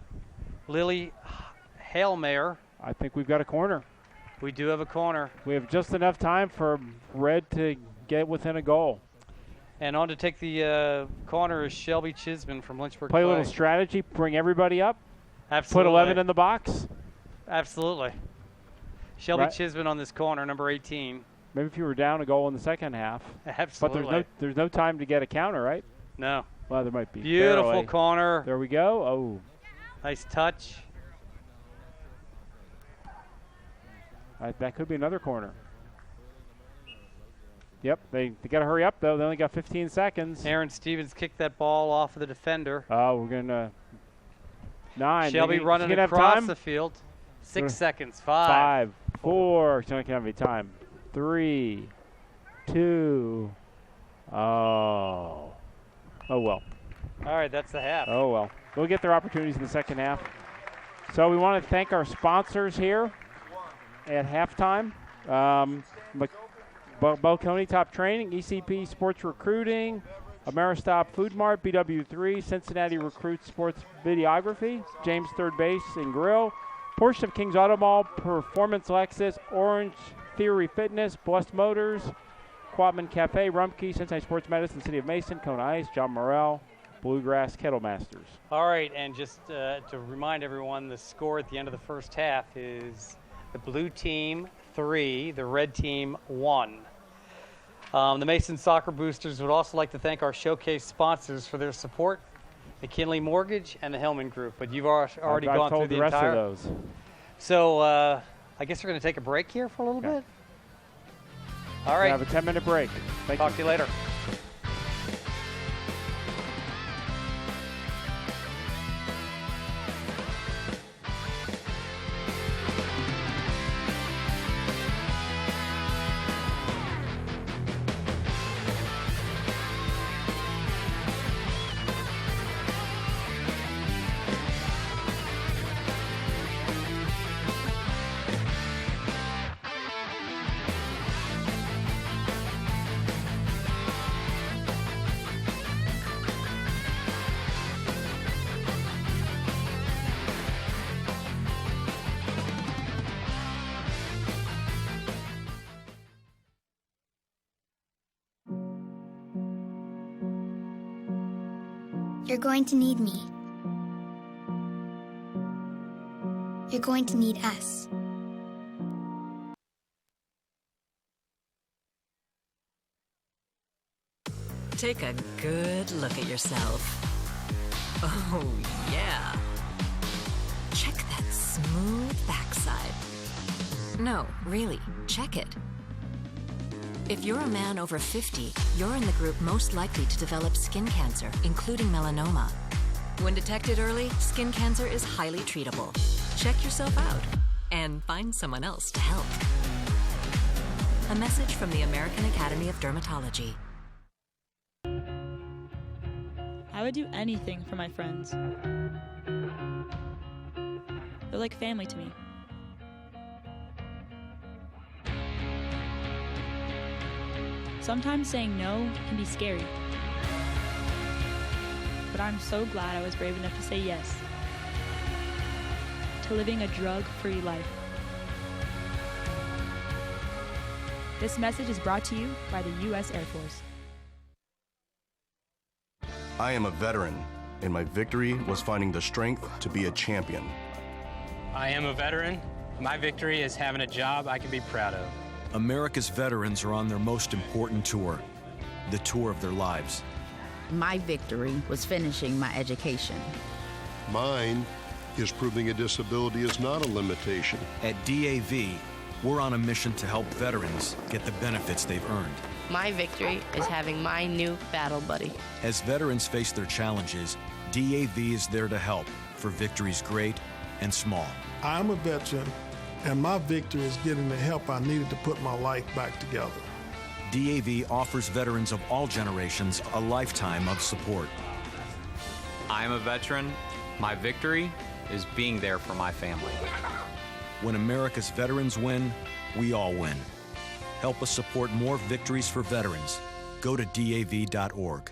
Lily Hailmare. I think we've got a corner. We do have a corner. We have just enough time for Red to get within a goal. And on to take the corner is Shelby Chisman from Lynchburg. Play a little strategy, bring everybody up. Absolutely. Put 11 in the box. Absolutely. Shelby Chisman on this corner, number 18. Maybe if you were down a goal in the second half. Absolutely. But there's no time to get a counter, right? No. Well, there might be. Beautiful barely. corner. There we go. Oh. Nice touch. That could be another corner. Yep, they got to hurry up, though. They only got 15 seconds. Aaron Stevens kicked that ball off of the defender. Oh, we're going to 9. Shelby running across the field. 6 seconds. 5, 4. It's not going to have any time. 3, 2. Oh. Oh, well. All right, that's the half. Oh, well. They'll get their opportunities in the second half. So we want to thank our sponsors here at halftime. Balcony Top Training, ECP Sports Recruiting, Ameristop Food Mart, BW3, Cincinnati Recruit Sports Videography, James Third Base and Grill, Porsche of Kings Auto Mall, Performance Lexus, Orange Theory Fitness, Blessed Motors, Quatman Cafe, Rumpke, Cincinnati Sports Medicine, City of Mason, Kona Ice, John Morrell, Bluegrass Kettle Masters. All right, and just to remind everyone, the score at the end of the first half is the blue team 3, the red team 1. The Mason Soccer Boosters would also like to thank our showcase sponsors for their support, McKinley Mortgage and the Hillman Group. But you've already gone through the rest entire. of those. So I guess we're going to take a break here for a little bit. All right. Have a 10-minute break. Talk to you later. You're going to need me. You're going to need us. Take a good look at yourself. Oh, yeah. Check that smooth backside. No, really, check it. If you're a man over 50, you're in the group most likely to develop skin cancer, including melanoma. When detected early, skin cancer is highly treatable. Check yourself out and find someone else to help. A message from the American Academy of Dermatology. I would do anything for my friends. They're like family to me. Sometimes saying no can be scary. But I'm so glad I was brave enough to say yes to living a drug-free life. This message is brought to you by the U.S. Air Force. I am a veteran, and my victory was finding the strength to be a champion. I am a veteran. My victory is having a job I can be proud of. America's veterans are on their most important tour, the tour of their lives. My victory was finishing my education. Mine is proving a disability is not a limitation. At DAV, we're on a mission to help veterans get the benefits they've earned. My victory is having my new battle buddy. As veterans face their challenges, DAV is there to help for victories great and small. I'm a veteran, and my victory is getting the help I needed to put my life back together. DAV offers veterans of all generations a lifetime of support. I'm a veteran. My victory is being there for my family. When America's veterans win, we all win. Help us support more victories for veterans. Go to DAV.org.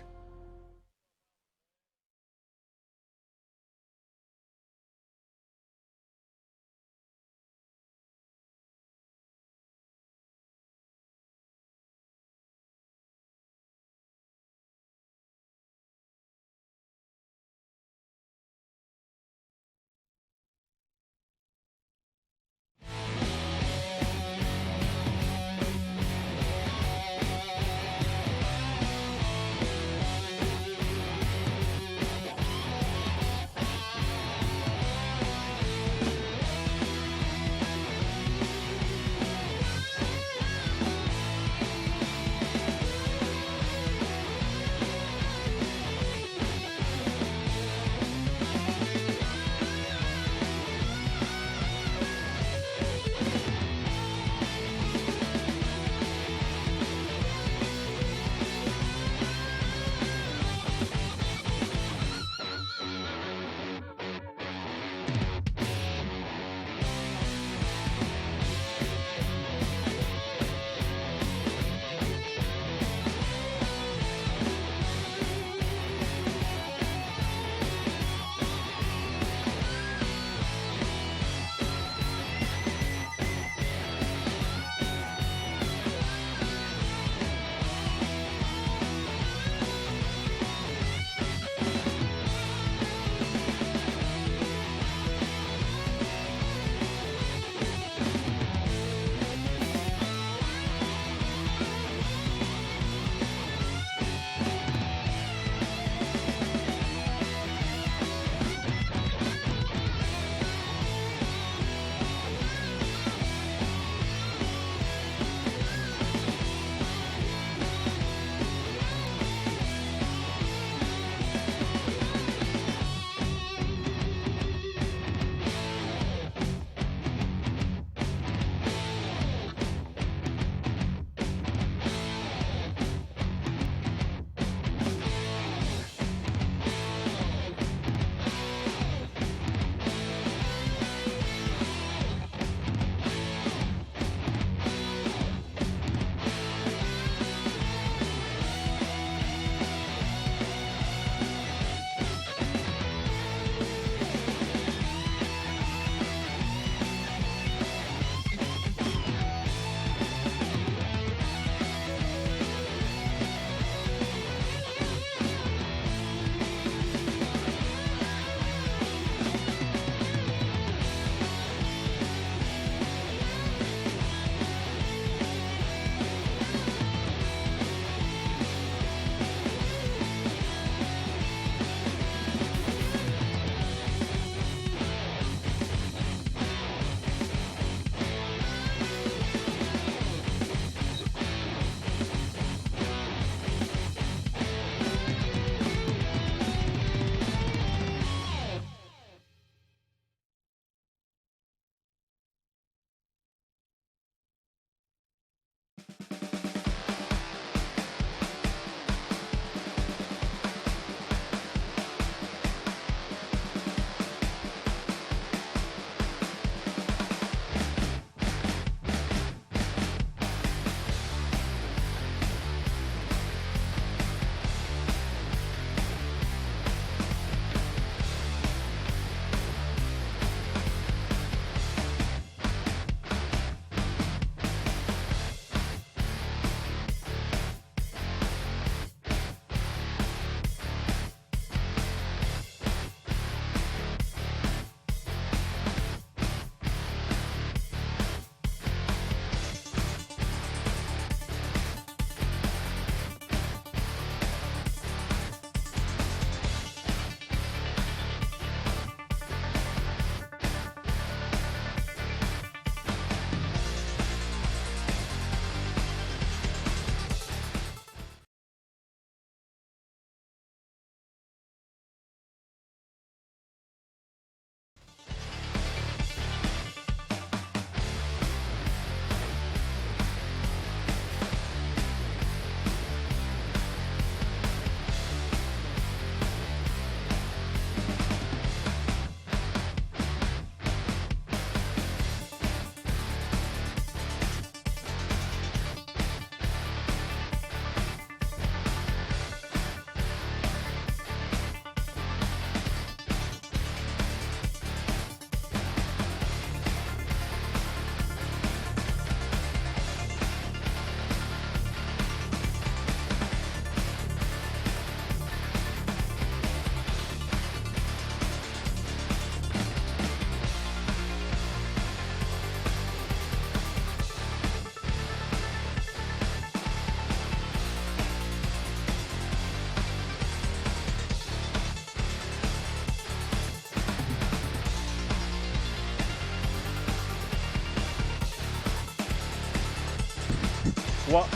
Well,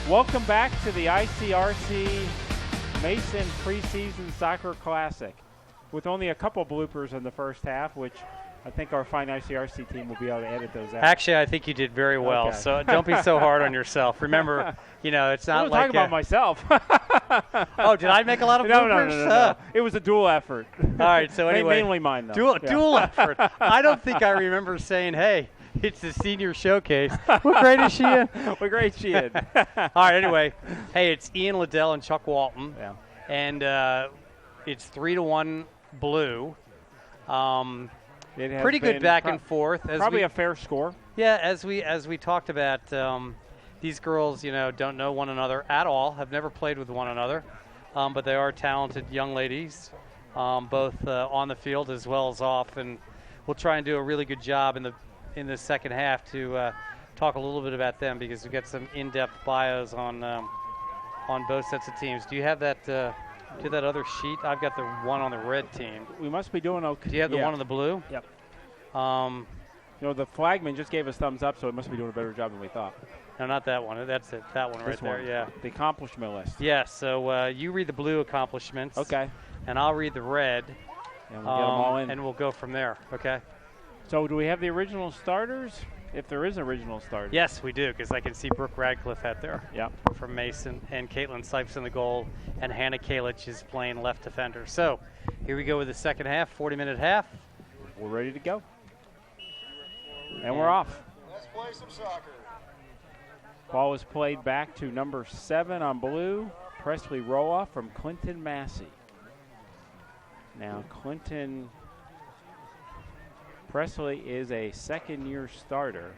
welcome back to the ICRC Mason Preseason Soccer Classic. With only a couple bloopers in the first half, which I think our fine ICRC team will be able to edit those out. Actually, I think you did very well, Okay. so don't be so hard on yourself. Remember, it's not I'm like talking about myself. Oh, did I make a lot of bloopers? No. It was a dual effort. All right, so anyway. Mainly mine, though. Dual effort. I don't think I remember saying, hey, it's the senior showcase. What grade is she in? What grade is she in? All right, anyway. Hey, it's Ian Liddell and Chuck Walton. Yeah. And it's 3-1 blue. It has Pretty good been back and forth. Probably a fair score. Yeah, as we talked about, these girls, don't know one another at all, have never played with one another, but they are talented young ladies, both on the field as well as off, and we'll try and do a really good job in the second half to talk a little bit about them because we've got some in-depth bios on both sets of teams. Do you have that? Do that other sheet? I've got the one on the red team. We must be doing okay. Do you have the one on the blue? Yep. The flagman just gave us thumbs up, so it must be doing a better job than we thought. No, not that one. That's it. That one right there. Yeah. The accomplishment list. Yeah. So you read the blue accomplishments. Okay. And I'll read the red. And we'll get them all in. And we'll go from there. Okay. So do we have the original starters? If there is original starters. Yes, we do, because I can see Brooke Radcliffe out there. Yep. From Mason, and Caitlin Sipes in the goal, and Hannah Kalich is playing left defender. So here we go with the second half, 40-minute half. We're ready to go. And we're off. Let's play some soccer. Ball is played back to number 7 on blue, Presley Roloff from Clinton Massey. Now Clinton Presley is a second-year starter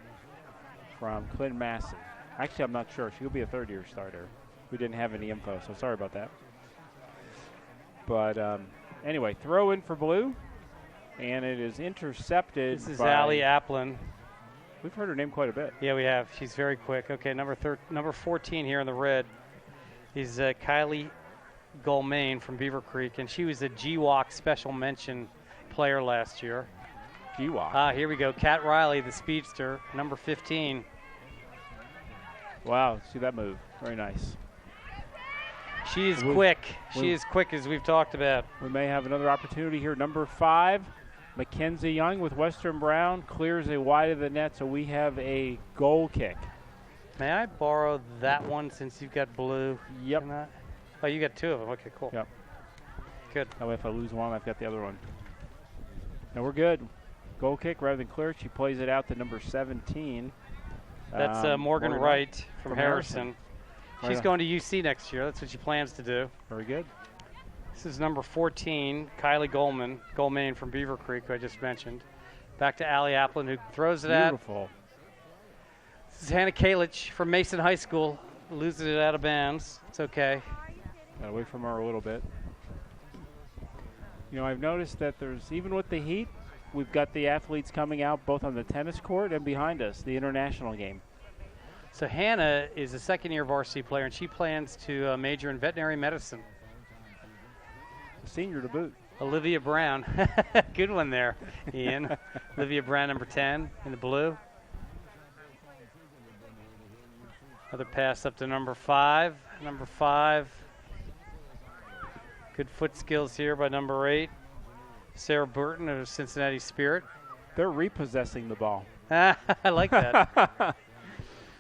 from Clinton Massey. Actually, I'm not sure. She'll be a third-year starter. We didn't have any info, so sorry about that. But anyway, throw in for blue, and it is intercepted. This is by Allie Applin. We've heard her name quite a bit. Yeah, we have. She's very quick. Okay, number 14 here in the red is Kylie Goldmain from Beaver Creek, and she was a GWAC special mention player last year. GWAC. Here we go. Kat Riley, the speedster, number 15. Wow, see that move. Very nice. She is quick. She is quick, as we've talked about. We may have another opportunity here. Number 5, Mackenzie Young with Western Brown clears it wide of the net, so we have a goal kick. May I borrow that one since you've got blue? Yep. Oh, you got 2 of them. Okay, cool. Yep. Good. That way if I lose one, I've got the other one. Now we're good. Goal kick rather than clear. She plays it out to number 17. That's Morgan Wright from Harrison. She's Right. going to UC next year. That's what she plans to do. Very good. This is number 14, Kylie Goldmain from Beaver Creek, who I just mentioned. Back to Allie Applin, who throws it Beautiful. This is Hannah Kalich from Mason High School, loses it out of bounds. It's okay. Got away from her a little bit. I've noticed that there's, even with the heat, we've got the athletes coming out both on the tennis court and behind us, the international game. So Hannah is a second-year varsity player, and she plans to major in veterinary medicine. Senior to boot. Olivia Brown. Good one there, Ian. Olivia Brown, number 10 in the blue. Another pass up to number 5. Number 5. Good foot skills here by number 8. Sarah Burton of Cincinnati Spirit. They're repossessing the ball. I like that.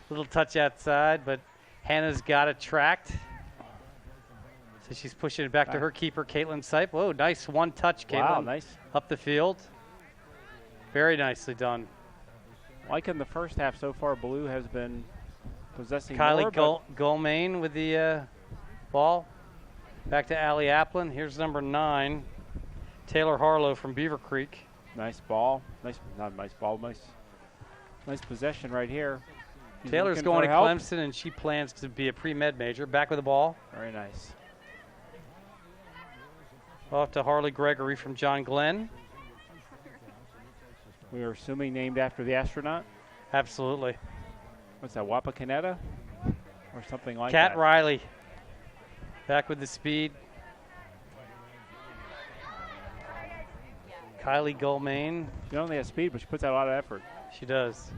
Little touch outside, but Hannah's got it tracked. So she's pushing it back to her keeper, Caitlin Sipe. Whoa, nice one-touch, Caitlin. Wow, nice. Up the field. Very nicely done. Like in the first half so far, blue has been possessing Kylie more. Goldmain with the ball. Back to Allie Applin. Here's number 9, Taylor Harlow from Beaver Creek. Nice ball. Nice possession right here. She's Taylor's going to Clemson, and she plans to be a pre-med major. Back with the ball. Very nice. Off to Harley Gregory from John Glenn. We are assuming named after the astronaut? Absolutely. What's that, Wapakoneta? Or something like that? Kat Riley. Back with the speed. Kylie Goldmain. She only has speed, but she puts out a lot of effort. She does.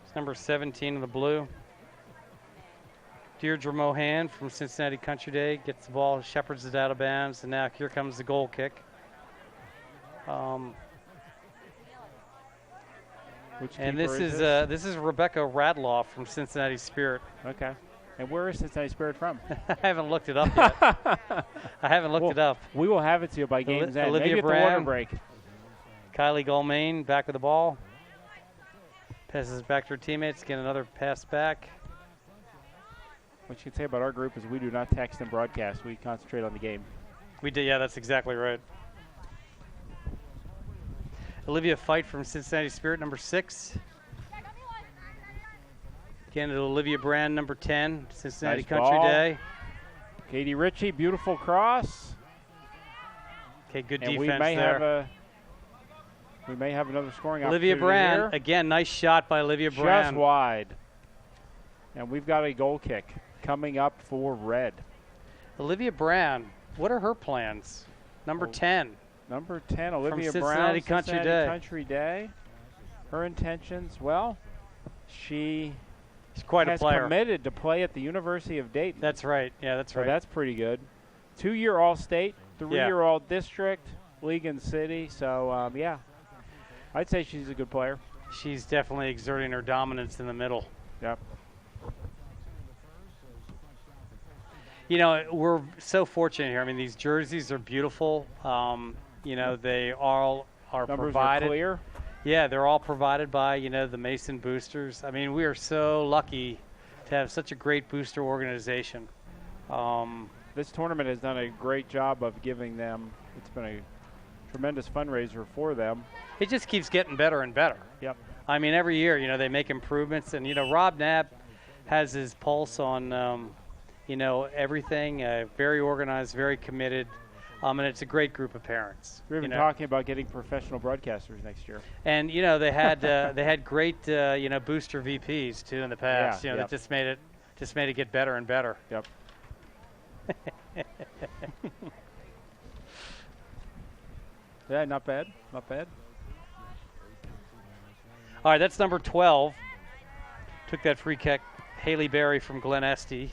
It's number 17 in the blue. Deirdre Mohan from Cincinnati Country Day gets the ball, shepherds it out of bounds, and now here comes the goal kick. And this is Rebecca Radloff from Cincinnati Spirit. Okay. And where is Cincinnati Spirit from? I haven't looked it up yet. I haven't looked it up. We will have it to you by game's end. Olivia Maybe at Brown, the water break. Kylie Goldmain back with the ball. Passes back to her teammates. Get another pass back. What you can say about our group is we do not text and broadcast. We concentrate on the game. We did, yeah, that's exactly right. Olivia Fight from Cincinnati Spirit, number 6. Again, to Olivia Brand, number 10, Cincinnati Nice Country ball. Day. Katie Ritchie, beautiful cross. Okay, good and defense we may have another scoring Olivia opportunity Brand, here. again, nice shot by Olivia Brand. Just wide. And we've got a goal kick coming up for Red. Olivia Brand, what are her plans? Number 10. Number 10, Olivia from Brown, Cincinnati Country Day. Her intentions, well, she's quite a player. Committed to play at the University of Dayton. That's right. Yeah, that's right. So that's pretty good. 2-year All-State, 3-year All-District, League and City. So, yeah, I'd say she's a good player. She's definitely exerting her dominance in the middle. Yep. You know, we're so fortunate here. I mean, these jerseys are beautiful. You know, they all are Numbers provided. Are clear. Yeah, they're all provided by, you know, the Mason boosters. I mean, we are so lucky to have such a great booster organization. This tournament has done a great job of giving them, it's been a tremendous fundraiser for them. It just keeps getting better and better. Yep. I mean, every year, you know, they make improvements. And, you know, Rob Knapp has his pulse on, you know, everything, very organized, very committed. And it's a great group of parents. We're even talking about getting professional broadcasters next year. And you know they had great you know booster VPs too in the past. Yeah, you know that just made it get better and better. Yep. Yeah, not bad. Not bad. All right, that's number 12. Took that free kick, Haley Berry from Glen Estee.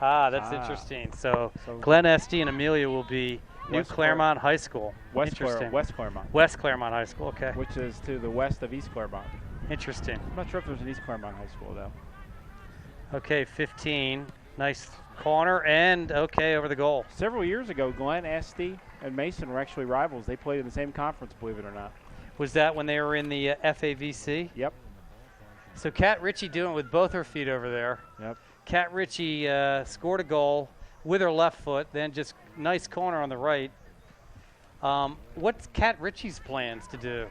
That's interesting. So Glen Estee and Amelia will be New Claremont High School. West Claremont. West Claremont High School, okay. Which is to the west of East Claremont. Interesting. I'm not sure if there's an East Claremont High School, though. Okay, 15. Nice corner, and okay, over the goal. Several years ago, Glen Estee and Mason were actually rivals. They played in the same conference, believe it or not. Was that when they were in the FAVC? Yep. So Kat Ritchie doing it with both her feet over there. Yep. Kat Ritchie scored a goal with her left foot, then just nice corner on the right. What's Kat Ritchie's plans to do?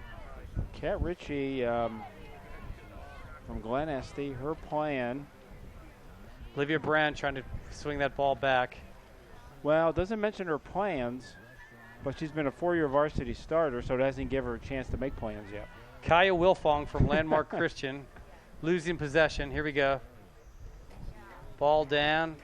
Kat Ritchie from Glen Estee, her plan. Olivia Brand trying to swing that ball back. Well, it doesn't mention her plans, but she's been a 4-year varsity starter, so it hasn't given her a chance to make plans yet. Kaya Wilfong from Landmark Christian losing possession. Here we go. Ball down.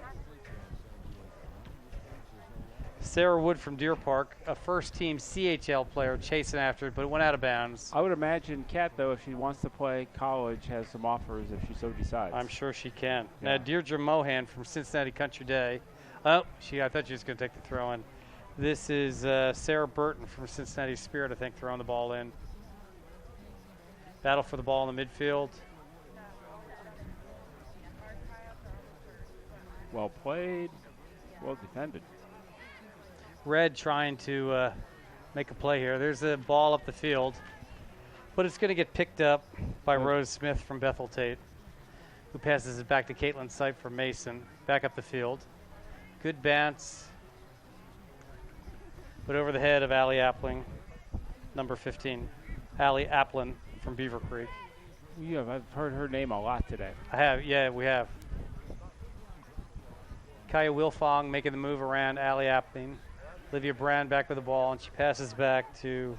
Sarah Wood from Deer Park, a first-team CHL player, chasing after it, but it went out of bounds. I would imagine Kat, though, if she wants to play college, has some offers if she so decides. I'm sure she can. Yeah. Now, Deirdre Mohan from Cincinnati Country Day. Oh, I thought she was going to take the throw in. This is Sarah Burton from Cincinnati Spirit, I think, throwing the ball in. Battle for the ball in the midfield. Well played, well defended. Red trying to make a play here. There's a ball up the field, but it's going to get picked up by Rose Smith from Bethel Tate, who passes it back to Caitlin Sipe from Mason, back up the field. Good bounce, but over the head of Allie Appling, number 15. Allie Applin from Beaver Creek. I've heard her name a lot today. I have, yeah, we have. Kaya Wilfong making the move around Allie Appling. Olivia Brand back with the ball, and she passes back to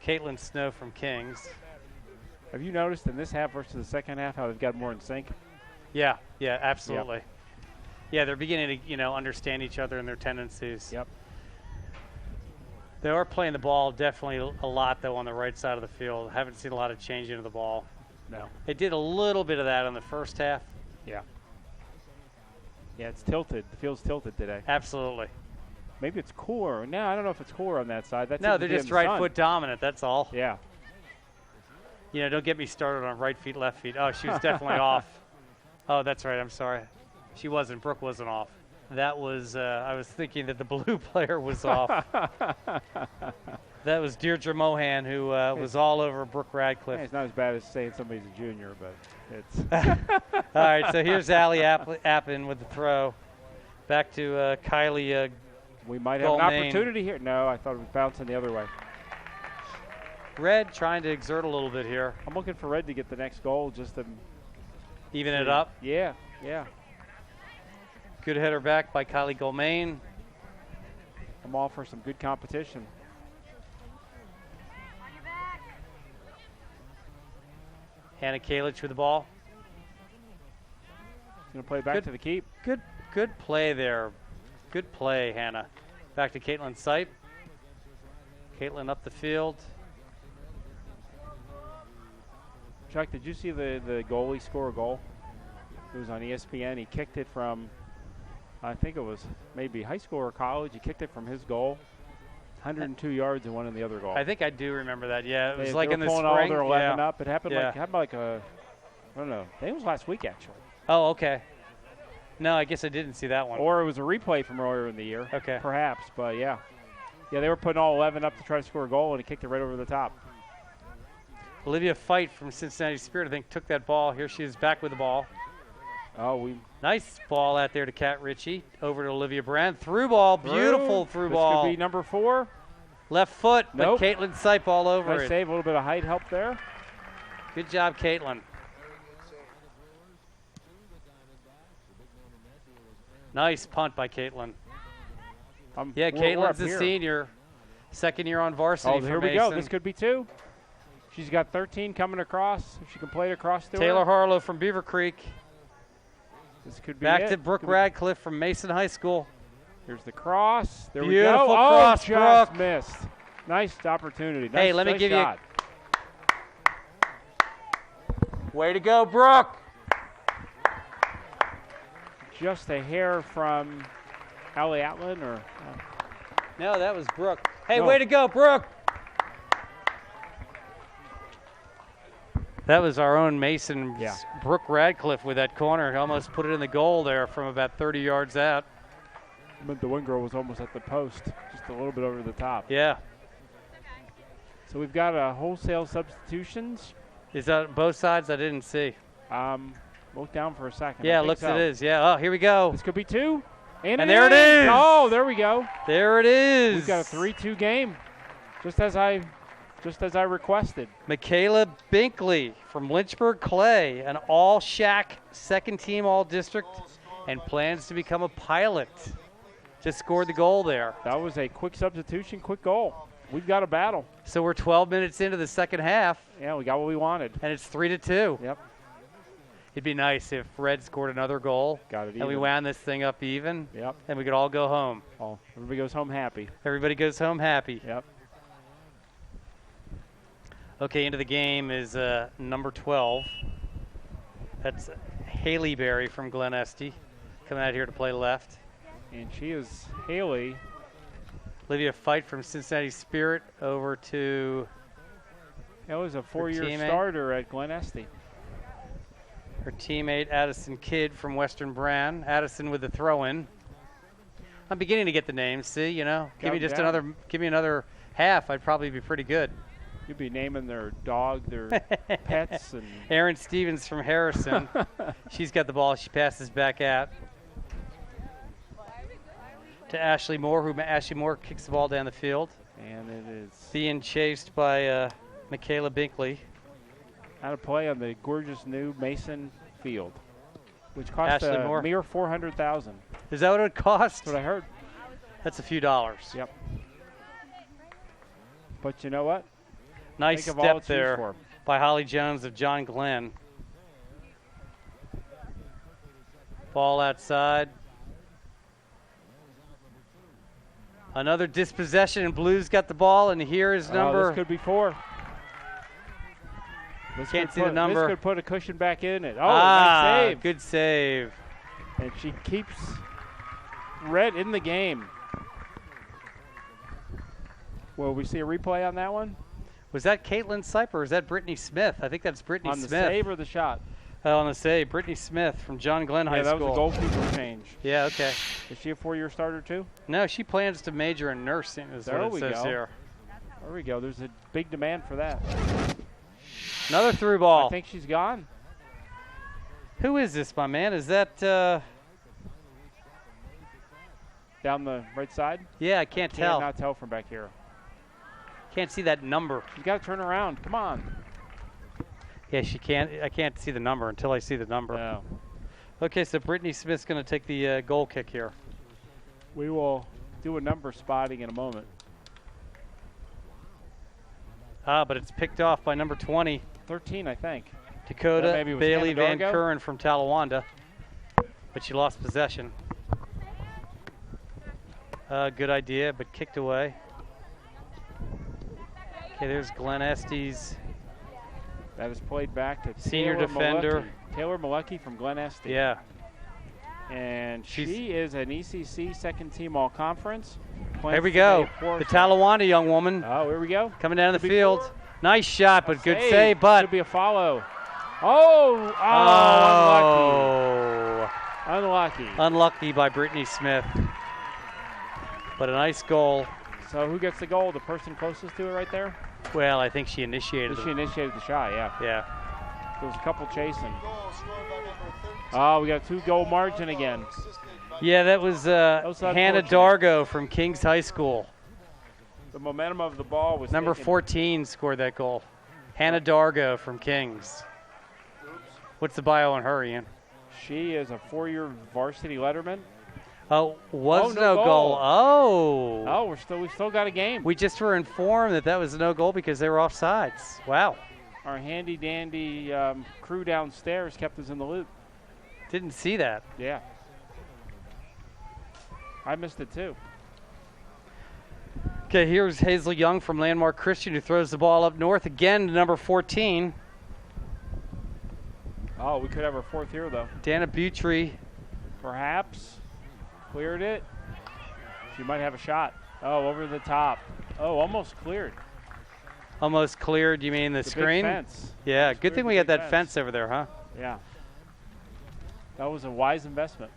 Caitlin Snow from Kings. Have you noticed in this half versus the second half how they've got more in sync? Yeah, absolutely. Yep. Yeah, they're beginning to, understand each other and their tendencies. Yep. They are playing the ball definitely a lot, though, on the right side of the field. Haven't seen a lot of change into the ball. No. They did a little bit of that in the first half. Yeah. Yeah, it's tilted. The field's tilted today. Absolutely. Maybe it's cooler. No, I don't know if it's cooler on that side. No, they're just right foot dominant. That's all. Yeah. You know, don't get me started on right feet, left feet. Oh, she was definitely off. Oh, that's right. I'm sorry. She wasn't. Brooke wasn't off. That was, I was thinking that the blue player was off. That was Deirdre Mohan, who was all over Brooke Radcliffe. Yeah, it's not as bad as saying somebody's a junior, but it's. All right, so here's Allie Appin with the throw. Back to Kylie. We might have an opportunity here. No, I thought it was bouncing the other way. Red trying to exert a little bit here. I'm looking for Red to get the next goal just to even it up. Yeah, yeah. Good header back by Kylie Goldmain. I'm all for some good competition. Hannah Kalich with the ball. Going to play back to the keep. Good play there. Good play, Hannah. Back to Caitlin Sipe. Caitlin up the field. Chuck, did you see the goalie score a goal? It was on ESPN. He kicked it from, I think it was maybe high school or college. He kicked it from his goal. 102 yards and one in the other goal. I think I do remember that. Yeah, it was they like in the pulling spring. All their 11 yeah. up. It happened like I don't know. I think it was last week actually. Oh, okay. No, I guess I didn't see that one. Or it was a replay from earlier in the year. Okay. Perhaps, but yeah. Yeah, they were putting all 11 up to try to score a goal, and he kicked it right over the top. Olivia Fight from Cincinnati Spirit, I think, took that ball. Here she is back with the ball. Oh, nice ball out there to Kat Ritchie. Over to Olivia Brand. Through ball. Beautiful through ball. This could be number 4. Left foot, nope. But Caitlin Sipe all over nice it. Save, a little bit of height help there. Good job, Caitlin. Nice punt by Caitlin. Yeah, Caitlin's a senior. Second year on varsity. Oh, here we go. This could be 2. She's got 13 coming across. If she can play it across to Taylor her. Harlow from Beaver Creek. This could be back to Brooke Radcliffe from Mason High School. Here's the cross. There Beautiful we go. Cross, oh, just Brooke. missed. Nice opportunity. Hey, let me nice give shot. you. Way to go, Brooke. Just a hair from Allie Atlin, or no, that was Brooke. Hey, no. Way to go, Brooke. That was our own Mason, Brooke Radcliffe with that corner. Almost put it in the goal there from about 30 yards out. But the one girl was almost at the post, just a little bit over the top. Yeah. So we've got wholesale substitutions. Is that both sides? I didn't see. Look down for a second. Yeah, it looks it is. Yeah. Oh, here we go. This could be 2. And there it is. Oh, there we go. There it is. We've got a 3-2 game, just as I requested. Michaela Binkley from Lynchburg Clay, an all-SHAC second-team all-district, and plans to become a pilot. Just scored the goal there. That was a quick substitution, quick goal. We've got a battle. So we're 12 minutes into the second half. Yeah, we got what we wanted. And it's 3-2. Yep. It'd be nice if Red scored another goal. Got it even. And we wound this thing up even. Yep. And we could all go home. Oh, everybody goes home happy. Everybody goes home happy. Yep. Okay, into the game is number 12. That's Haley Berry from Glen Estee coming out here to play left. And she is Haley. Olivia Fight from Cincinnati Spirit over to... That was a 4-year starter at Glen Estee. Her teammate, Addison Kidd from Western Brand. Addison with the throw-in. I'm beginning to get the names, see, you know. Give me another half, I'd probably be pretty good. You'd be naming their dog, their pets. And Erin Stevens from Harrison. She's got the ball. She passes back out to Ashley Moore, Ashley Moore kicks the ball down the field. And it is being chased by Michaela Binkley. Out of play on the gorgeous new Mason field, which cost a mere $400,000. Is that what it cost? That's what I heard. That's a few dollars. Yep. But you know what? Nice step there by Holly Jones of John Glenn. Ball outside. Another dispossession, and Blues got the ball, and here is number. This could be 4. Can't see the number. This could put a cushion back in it. Oh, nice save. Good save. And she keeps Red in the game. Will we see a replay on that one? Was that Caitlin Syper or is that Brittany Smith? I think that's Brittany Smith. On the save or the shot? On the save. Brittany Smith from John Glenn High School. Yeah, that was a goalkeeper change. Yeah, okay. Is she a 4-year starter too? No, she plans to major in nursing is what it says here. There we go. There's a big demand for that. Another through ball. I think she's gone. Who is this, my man? Is that down the right side? Yeah, I can't tell. Cannot tell from back here. Can't see that number. You got to turn around. Come on. Yeah, she can't. I can't see the number until I see the number. No. Okay, so Brittany Smith's going to take the goal kick here. We will do a number spotting in a moment. But it's picked off by number 20. 13, I think. Dakota Bailey Van Curren from Talawanda. But she lost possession. Good idea, but kicked away. Okay, there's Glen Estes. That is played back to senior Taylor defender. Taylor Malecki from Glen Estes. Yeah. And she is an ECC second team all conference. Here we go. The Talawanda young woman. Oh, here we go. Coming down the field. Nice shot, but good save, but. Should be a follow. Unlucky. Unlucky by Brittany Smith. But a nice goal. So who gets the goal? The person closest to it right there? Well, I think she initiated She initiated the shot, yeah. Yeah. There was a couple chasing. Oh, we got a 2-goal margin again. Yeah, that was Hannah Dargo from Kings High School. The momentum of the ball was number 14 scored that goal. Hannah Dargo from Kings. What's the bio on her, Ian? She is a 4-year varsity letterman. Oh, no goal. Oh, we still got a game. We just were informed that was a no goal because they were offsides. Wow. Our handy dandy crew downstairs kept us in the loop. Didn't see that. Yeah. I missed it too. Okay, here's Hazel Young from Landmark Christian who throws the ball up north again to number 14. Oh, we could have our 4th here though. Dana Butry. Perhaps. Cleared it. She might have a shot. Oh, over the top. Oh, almost cleared. Almost cleared, you mean the screen? Big fence. Yeah, good thing we got that fence over there, huh? Yeah. That was a wise investment.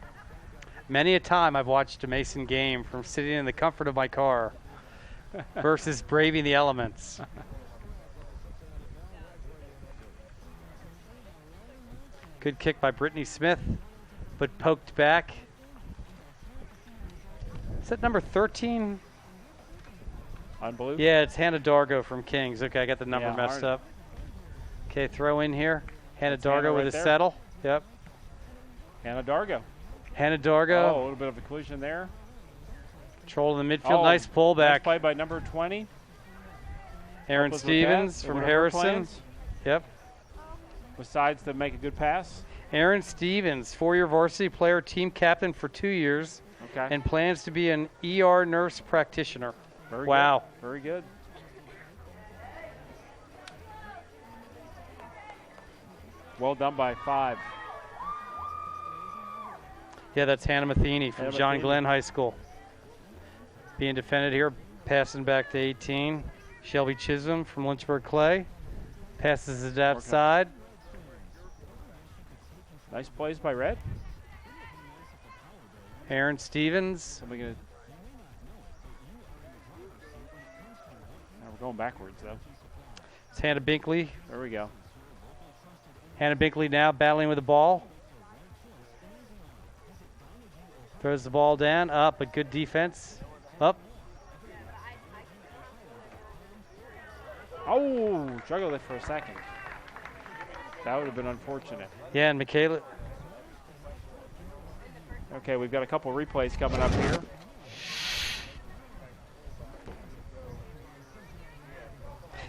Many a time I've watched a Mason game from sitting in the comfort of my car versus braving the elements. Good kick by Brittany Smith, but poked back. Is that number 13? On blue? Yeah, it's Hannah Dargo from Kings. Okay, I got the number messed up. Okay, throw in here. Hannah Dargo with a settle. Yep. Hannah Dargo. Hannah Dargo. Oh, a little bit of a collision there. Control in the midfield. Nice pullback. Nice play by number 20. Aaron Stevens from Harrison. Yep. Decides to make a good pass. Aaron Stevens, 4-year varsity player, team captain for 2 years. Okay. And plans to be an ER nurse practitioner. Very wow. Good. Very good. Well done by 5. Yeah, that's Hannah Matheny from John Glenn High School. Being defended here, passing back to 18. Shelby Chisholm from Lynchburg Clay. Passes it outside. Nice plays by Red. Aaron Stevens. Now we're going backwards, though. It's Hannah Binkley. There we go. Hannah Binkley now battling with the ball. Throws the ball down. Up, but good defense. Up. Oh, struggled it for a second. That would have been unfortunate. Yeah, and Michaela. Okay, we've got a couple replays coming up here.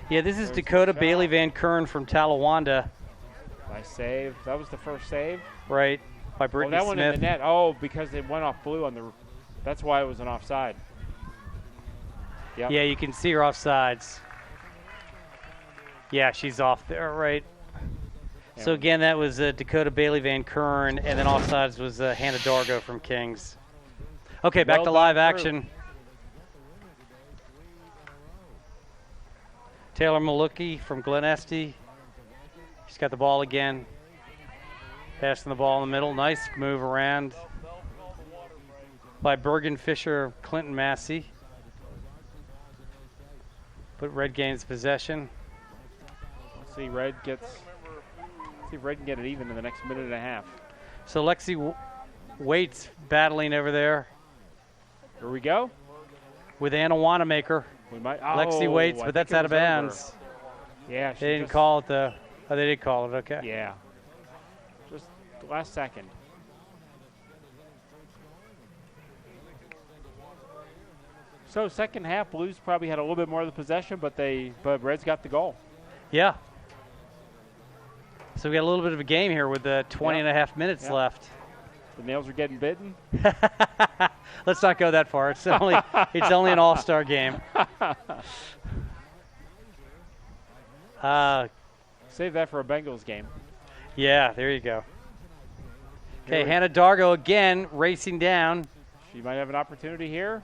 Yeah, this is Dakota Bailey Van Curren from Talawanda. Nice save. That was the first save. Right, by Brittany Smith. Smith. One in the net. Oh, because it went off blue on the. That's why it was an offside. Yep. Yeah, you can see her offsides. Yeah, she's off there, right? Yeah. So again, that was Dakota Bailey Van Kern, and then offsides was Hannah Dargo from Kings. Okay, back to live action. Taylor Maluki from Glen Estee. She's got the ball again. Passing the ball in the middle. Nice move around by Bergen Fisher, Clinton Massey. But Red gains possession. Let's see, Red gets. See if Red can get it even in the next minute and a half. So Lexi Waits battling over there. Here we go. With Anna Wanamaker. We might. Lexi Waits, but that's out of bounds. Yeah, they didn't call it though. Oh, they did call it. Okay. Yeah. Just the last second. So second half, Blues probably had a little bit more of the possession, but Reds got the goal. Yeah. So we got a little bit of a game here with 20 and a half minutes left. The nails are getting bitten. Let's not go that far. It's only an all-star game. Save that for a Bengals game. Yeah, there you go. Okay, Hannah Dargo again racing down. She might have an opportunity here.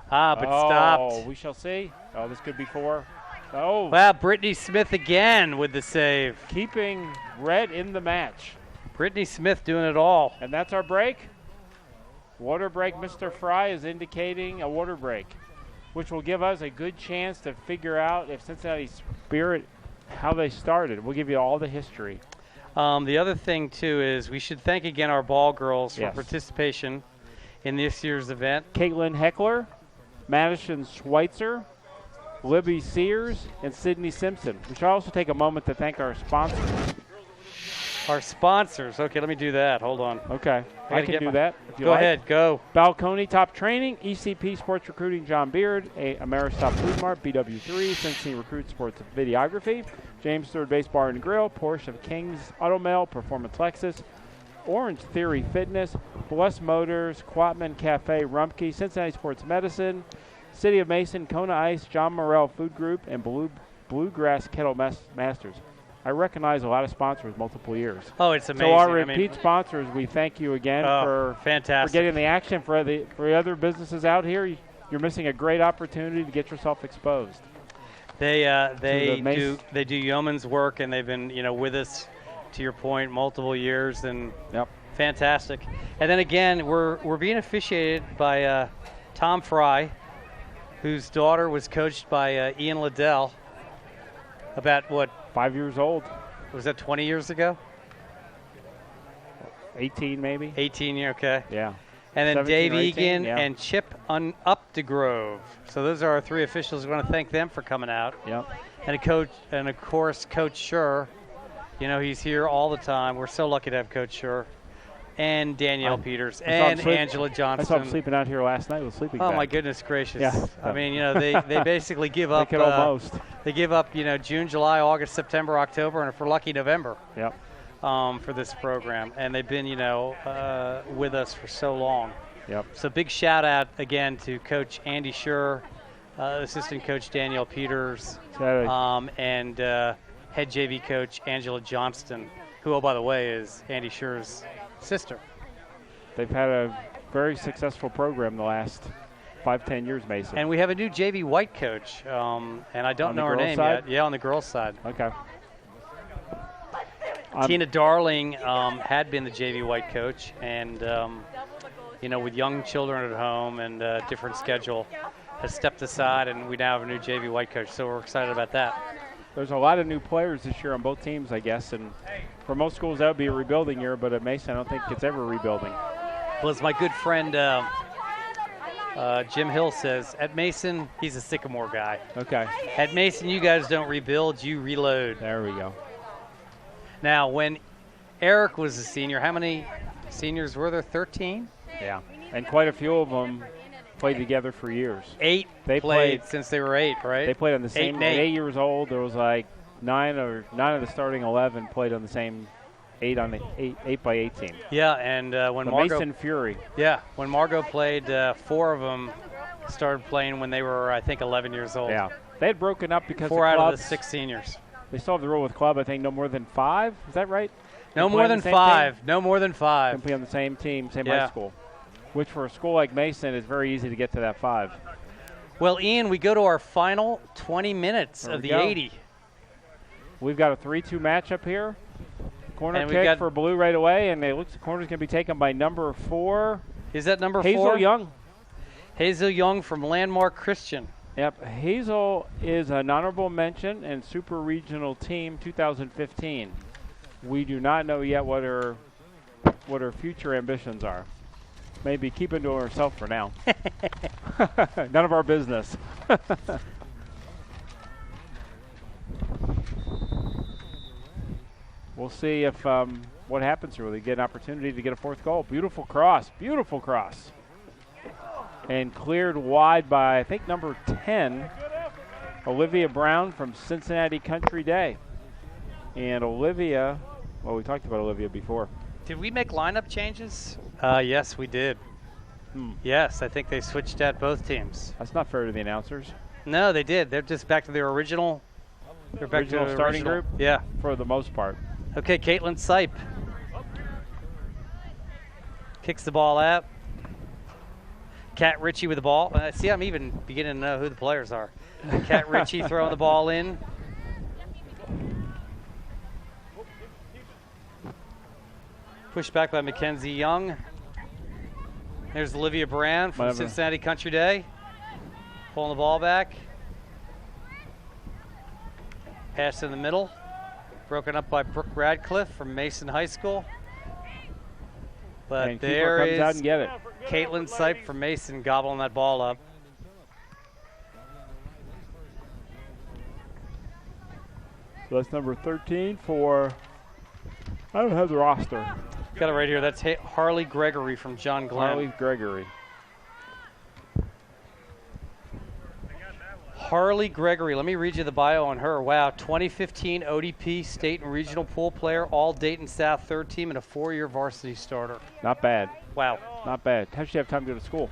But stopped. We shall see. Oh, this could be 4. Oh. Wow, Brittany Smith again with the save. Keeping Red in the match. Brittany Smith doing it all. And that's our break. Water break. Mr. Fry is indicating a water break, which will give us a good chance to figure out if Cincinnati Spirit, how they started. We'll give you all the history. The other thing, too, is we should thank again our ball girls for participation in this year's event. Caitlin Heckler, Madison Schweitzer, Libby Sears, and Sydney Simpson. We should also take a moment to thank our sponsors. Our sponsors. Okay, let me do that. Hold on. Okay. I can do that. If you go like. ahead. Go. Balcony Top Training, ECP Sports Recruiting, John Beard, Ameristop Food Mart, BW3, Cincinnati Recruit Sports Videography, James Third Base Bar and Grill, Porsche of Kings Auto Mail, Performance Lexus, Orange Theory Fitness, Bless Motors, Quatman Cafe, Rumpke, Cincinnati Sports Medicine, City of Mason, Kona Ice, John Morrell Food Group, and Bluegrass Kettle Masters. I recognize a lot of sponsors multiple years. Oh, it's amazing. So our repeat sponsors, we thank you again for getting the action. For the other businesses out here, you're missing a great opportunity to get yourself exposed. They do yeoman's work, and they've been with us, to your point, multiple years, and fantastic. And then again, we're being officiated by Tom Fry, whose daughter was coached by Ian Liddell. About what? 5 years old. Was that 20 years ago? 18 maybe. 18 years, okay. Yeah. And then Dave 18, Egan and Chip Updegrove. So those are our 3 officials. We want to thank them for coming out. Yep. And of course, Coach Schur. He's here all the time. We're so lucky to have Coach Schur. And Danielle Peters and Angela Johnson. I saw him sleeping out here last night with sleeping bag. My goodness gracious! Yeah. I mean, they basically give up. They could almost. They give up, June, July, August, September, October, and if we're lucky, November. Yep. For this program, and they've been, with us for so long. Yep. So big shout out again to Coach Andy Schur, assistant coach Danielle Peters, and head JV coach Angela Johnston, who, oh by the way, is Andy Schur's sister. They've had a very successful program the last 5-10 years, Mason. And we have a new JV white coach, and I don't know her name yet. Yeah, on the girls' side. Okay. Tina Darling had been the JV white coach, and with young children at home and a different schedule, has stepped aside, and we now have a new JV white coach. So we're excited about that. There's a lot of new players this year on both teams, I guess, and for most schools that would be a rebuilding year, but at Mason I don't think it's ever rebuilding. Well, as my good friend Jim Hill says, at Mason, he's a Sycamore guy. Okay. At Mason, you guys don't rebuild, you reload. There we go. Now, when Eric was a senior, how many seniors were there? 13? Yeah, and quite a few of them played together for years. 8 they played since they were 8, right? They played on the same 8 years old. There was like 9 of the starting 11 played on the same 8 on the 8x8 team. Yeah, and when the Margot Mason Fury. Yeah, when Margot played, 4 of them started playing when they were, I think, 11 years old. Yeah. They had broken up because 4 of out clubs. of the 6 seniors. They still have the rule with club, I think, no more than 5. Is that right? No more than 5. No more than 5. Can play on the same team, same Yeah. high school, which for a school like Mason is very easy to get to that 5. Well, Ian, we go to our final 20 minutes There of we the go. 80. We've got a 3-2 matchup here. Corner And we've kick got- for Blue right away, and it looks the corner's going to be taken by number 4. Is that number Hazel 4? Young. Hazel Young from Landmark Christian. Yep, Hazel is an honorable mention and super regional team 2015. We do not know yet what her future ambitions are. Maybe keeping to herself for now. None of our business. We'll see if what happens here. Will they get an opportunity to get a 4th goal? Beautiful cross. Beautiful cross. And cleared wide by, I think, number 10, Olivia Brown from Cincinnati Country Day. And Olivia, well, we talked about Olivia before. Did we make lineup changes? Yes, we did. Yes, I think they switched at both teams. That's not fair to the announcers. No, they did. They're just back to their original. They're back Original to the starting original. group? Yeah. For the most part. Okay, Caitlin Sipe kicks the ball out. Kat Ritchie with the ball. See, I'm even beginning to know who the players are. Kat Ritchie throwing the ball in. Pushed back by Mackenzie Young. There's Olivia Brand from Cincinnati Country Day. Pulling the ball back. Pass in the middle. Broken up by Brooke Radcliffe from Mason High School. But And there keeper comes out is and get it. Caitlin Sipe from Mason gobbling that ball up. So that's number 13 for, I don't have the roster. Got it right here. That's Harley Gregory from John Glenn. Harley Gregory. Harley Gregory. Let me read you the bio on her. Wow, 2015 ODP state and regional pool player, all Dayton South 3rd team, and a 4-year varsity starter. Not bad. Wow. Not bad. How'd she have time to go to school?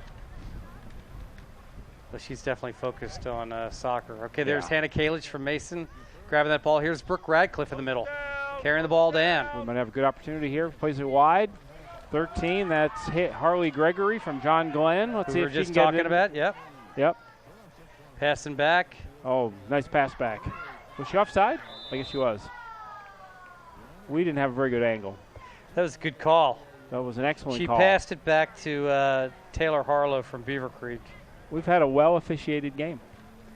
Well, she's definitely focused on soccer. Okay, there's Yeah. Hannah Kalich from Mason grabbing that ball. Here's Brooke Radcliffe in the middle, carrying the ball down. We might have a good opportunity here. Plays it wide. 13, that's hit Harley Gregory from John Glenn. Let's see We if were she just can get it talking in. about. Yep. Yep. Passing back. Oh, nice pass back. Was she offside? I guess she was. We didn't have a very good angle. That was a good call. That was an excellent She call. passed it back to Taylor Harlow from Beaver Creek. We've had a well-officiated game.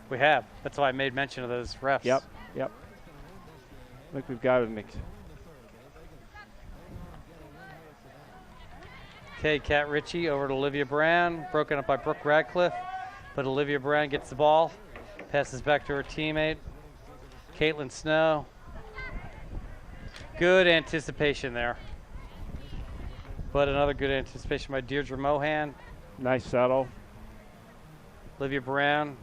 We have. That's why I made mention of those refs. Yep, yep. I think we've got it. Okay, Kat Ritchie over to Olivia Brown. Broken up by Brooke Radcliffe. But Olivia Brown gets the ball. Passes back to her teammate, Caitlin Snow. Good anticipation there. But another good anticipation by Deirdre Mohan. Nice settle. Olivia Brown.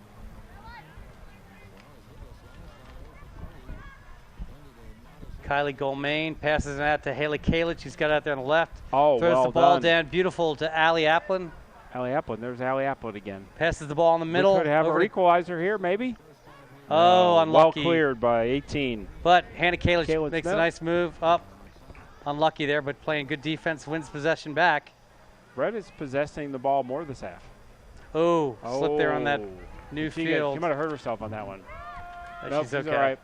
Kylie Goldmain passes it out to Haley Kalich. She's got it out there on the left. Oh, Throws well the ball done. down. Beautiful to Allie Applin. Allie Applin. There's Allie Applin again. Passes the ball in the middle. We could have over our to- equalizer here, maybe. Oh, unlucky. Well cleared by 18. But Hannah Kalich Caitlin makes Smith. a nice move up. Unlucky there, but playing good defense, wins possession back. Is possessing the ball more this half. Oh, slipped there on that new She field. might have hurt herself on that one. Nope, She's okay. all right.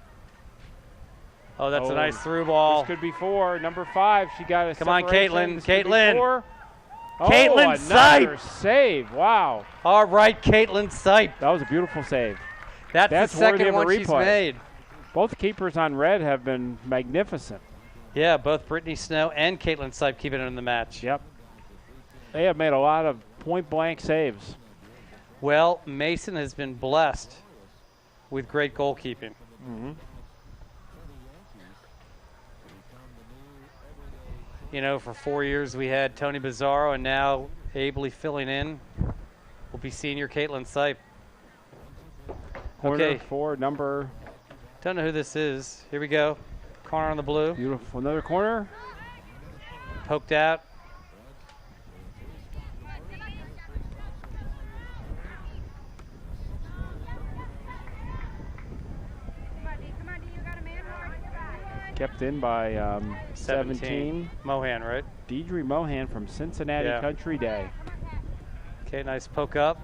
Oh, that's a nice through ball. This could be 4. Number 5. She got a Come on, separation. Caitlin. This could be Caitlin. 4. Caitlin another Sipe. save. Wow. All right, Caitlin Sipe. That was a beautiful save. That's the worthy second of a one she's replay. made. Both keepers on red have been magnificent. Yeah, both Brittany Snow and Caitlin Sipe keeping it in the match. Yep. They have made a lot of point-blank saves. Well, Mason has been blessed with great goalkeeping. Mm-hmm. You know, for 4 years we had Tony Bizzaro, and now ably filling in will be senior Caitlin Sipe. Corner Okay. for number. Don't know who this is. Here we go. Corner on the blue. Beautiful. Another corner. Poked out. Kept in by 17. Mohan, right? Deidre Mohan from Cincinnati Country Day. Okay, nice poke up.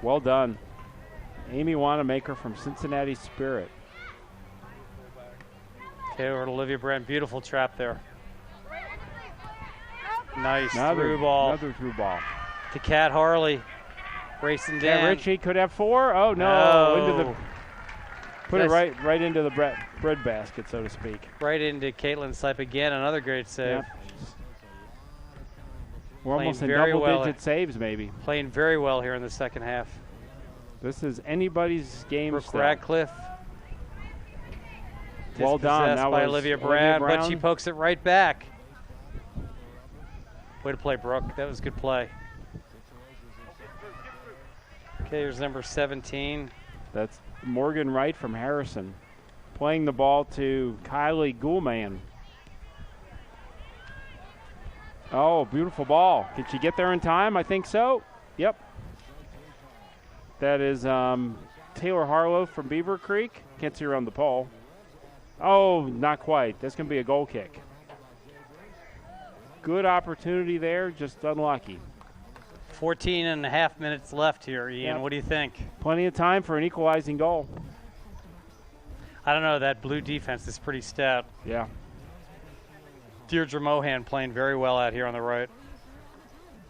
Well done. Amy Wanamaker from Cincinnati Spirit. Okay, over to Olivia Brand. Beautiful trap there. Nice Another through ball. Another through ball. To Kat Harley. Racing down. Ritchie could have 4. Oh, no. Into the, put it right into the bread basket, so to speak. Right into Caitlin Sipe again. Another great save. Yep. We're almost in double-digit saves, maybe. Playing very well here in the second half. This is anybody's game. Brooke Radcliffe. Well done. That by Olivia Brown, but she pokes it right back. Way to play, Brooke. That was a good play. Okay, here's number 17. That's Morgan Wright from Harrison. Playing the ball to Kylie Goulman. Oh, beautiful ball. Did she get there in time? I think so. Yep. That is Taylor Harlow from Beaver Creek. Can't see her on the pole. Oh, not quite. That's going to be a goal kick. Good opportunity there, just unlucky. 14 and a half minutes left here, Ian. Yep. What do you think? Plenty of time for an equalizing goal. I don't know. That blue defense is pretty stout. Yeah. Deirdre Mohan playing very well out here on the right.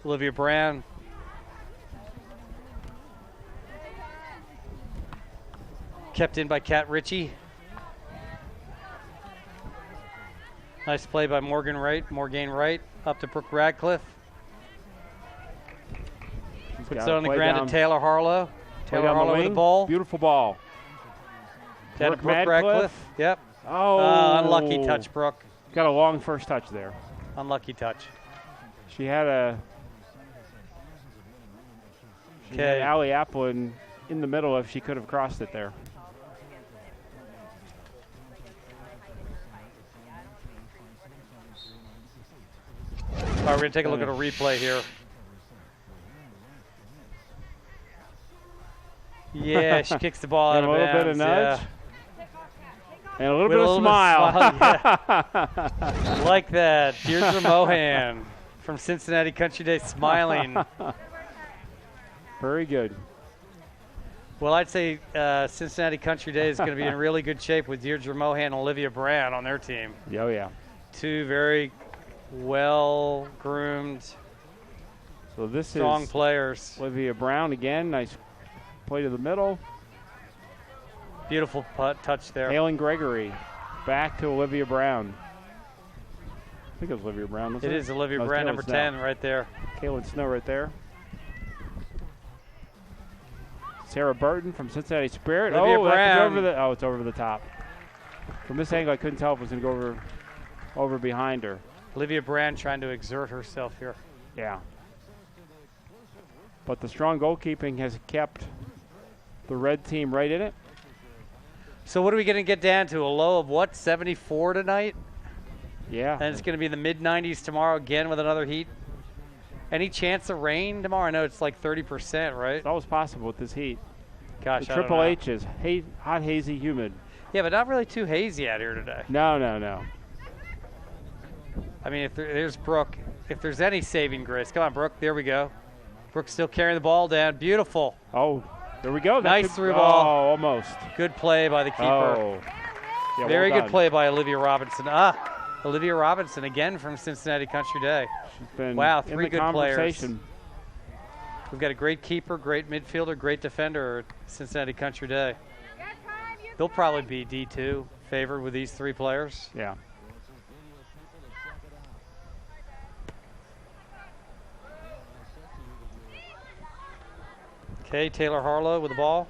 Olivia Brand. Kept in by Kat Ritchie. Nice play by Morgan Wright. Up to Brooke Radcliffe. Puts it on the ground to Taylor Harlow. Taylor Harlow with the ball. Beautiful ball. Down to Brooke Radcliffe. Yep. Oh. Unlucky touch, Brooke. Got a long first touch there. Unlucky touch. She had an alley apple in the middle if she could have crossed it there. All right, we're going to take a look at a replay here. Yeah, she kicks the ball out of bounds. A little bit of nudge. Yeah. And a little bit of smile. Yeah. Like that. Deirdre Mohan from Cincinnati Country Day smiling. Very good. Well, I'd say Cincinnati Country Day is going to be in really good shape with Deirdre Mohan and Olivia Brown on their team. Oh, yeah. Two very well-groomed, strong players. Olivia Brown again. Nice play to the middle. Beautiful touch there. Halen Gregory back to Olivia Brown. I think it was Olivia Brown. It is Olivia Brown, number 10, right there. Kaylin Snow right there. Sarah Burton from Cincinnati Spirit. Olivia Brown. It's over the top. From this angle, I couldn't tell if it was going to go over behind her. Olivia Brand trying to exert herself here. Yeah. But the strong goalkeeping has kept the red team right in it. So what are we going to get down to? A low of what, 74 tonight? Yeah. And it's going to be in the mid-90s tomorrow again with another heat. Any chance of rain tomorrow? I know it's like 30%, right? It's always possible with this heat. Gosh, the Triple H is hot, hazy, humid. Yeah, but not really too hazy out here today. No. I mean, if there's Brooke, if there's any saving grace. Come on, Brooke. There we go. Brooke's still carrying the ball down. Beautiful. Oh, there we go. Nice through ball. Oh, almost. Good play by the keeper. Oh. Yeah, Very well good play by Olivia Robinson. Olivia Robinson again from Cincinnati Country Day. She's been wow, 3 good players. We've got a great keeper, great midfielder, great defender at Cincinnati Country Day. They'll probably be D2 favored with these 3 players. Yeah. Okay, Taylor Harlow with the ball.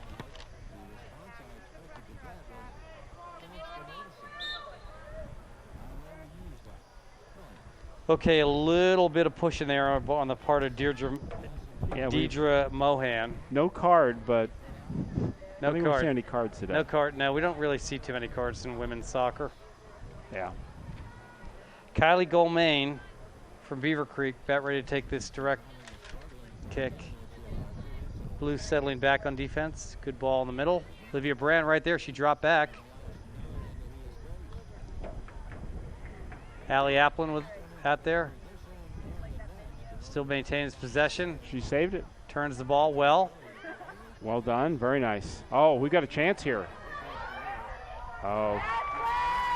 Okay, a little bit of push in there on the part of Deidre Mohan. No card, but no I don't card. see any cards today. No card. No, we don't really see too many cards in women's soccer. Yeah. Kylie Goulman from Beaver Creek about ready to take this direct kick. Blue settling back on defense. Good ball in the middle. Olivia Brand right there. She dropped back. Allie Applin with out there. Still maintains possession. She saved it. Turns the ball well. Well done. Very nice. Oh, we got a chance here. Oh.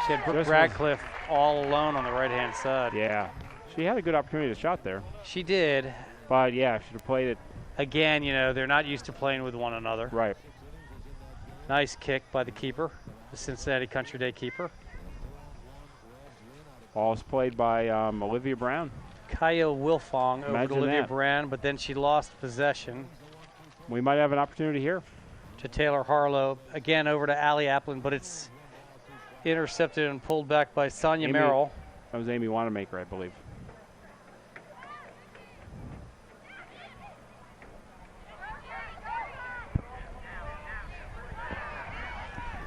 She had Brooke Radcliffe all alone on the right-hand side. Yeah. She had a good opportunity to shot there. She did. But, yeah, should have played it. Again, you know, they're not used to playing with one another. Right. Nice kick by the keeper, the Cincinnati Country Day keeper. Ball is played by Olivia Brown. Kaya Wilfong over to Olivia Brown, but then she lost possession. We might have an opportunity here. To Taylor Harlow. Again, over to Allie Applin, but it's intercepted and pulled back by Sonia Merrill. That was Amy Wanamaker, I believe.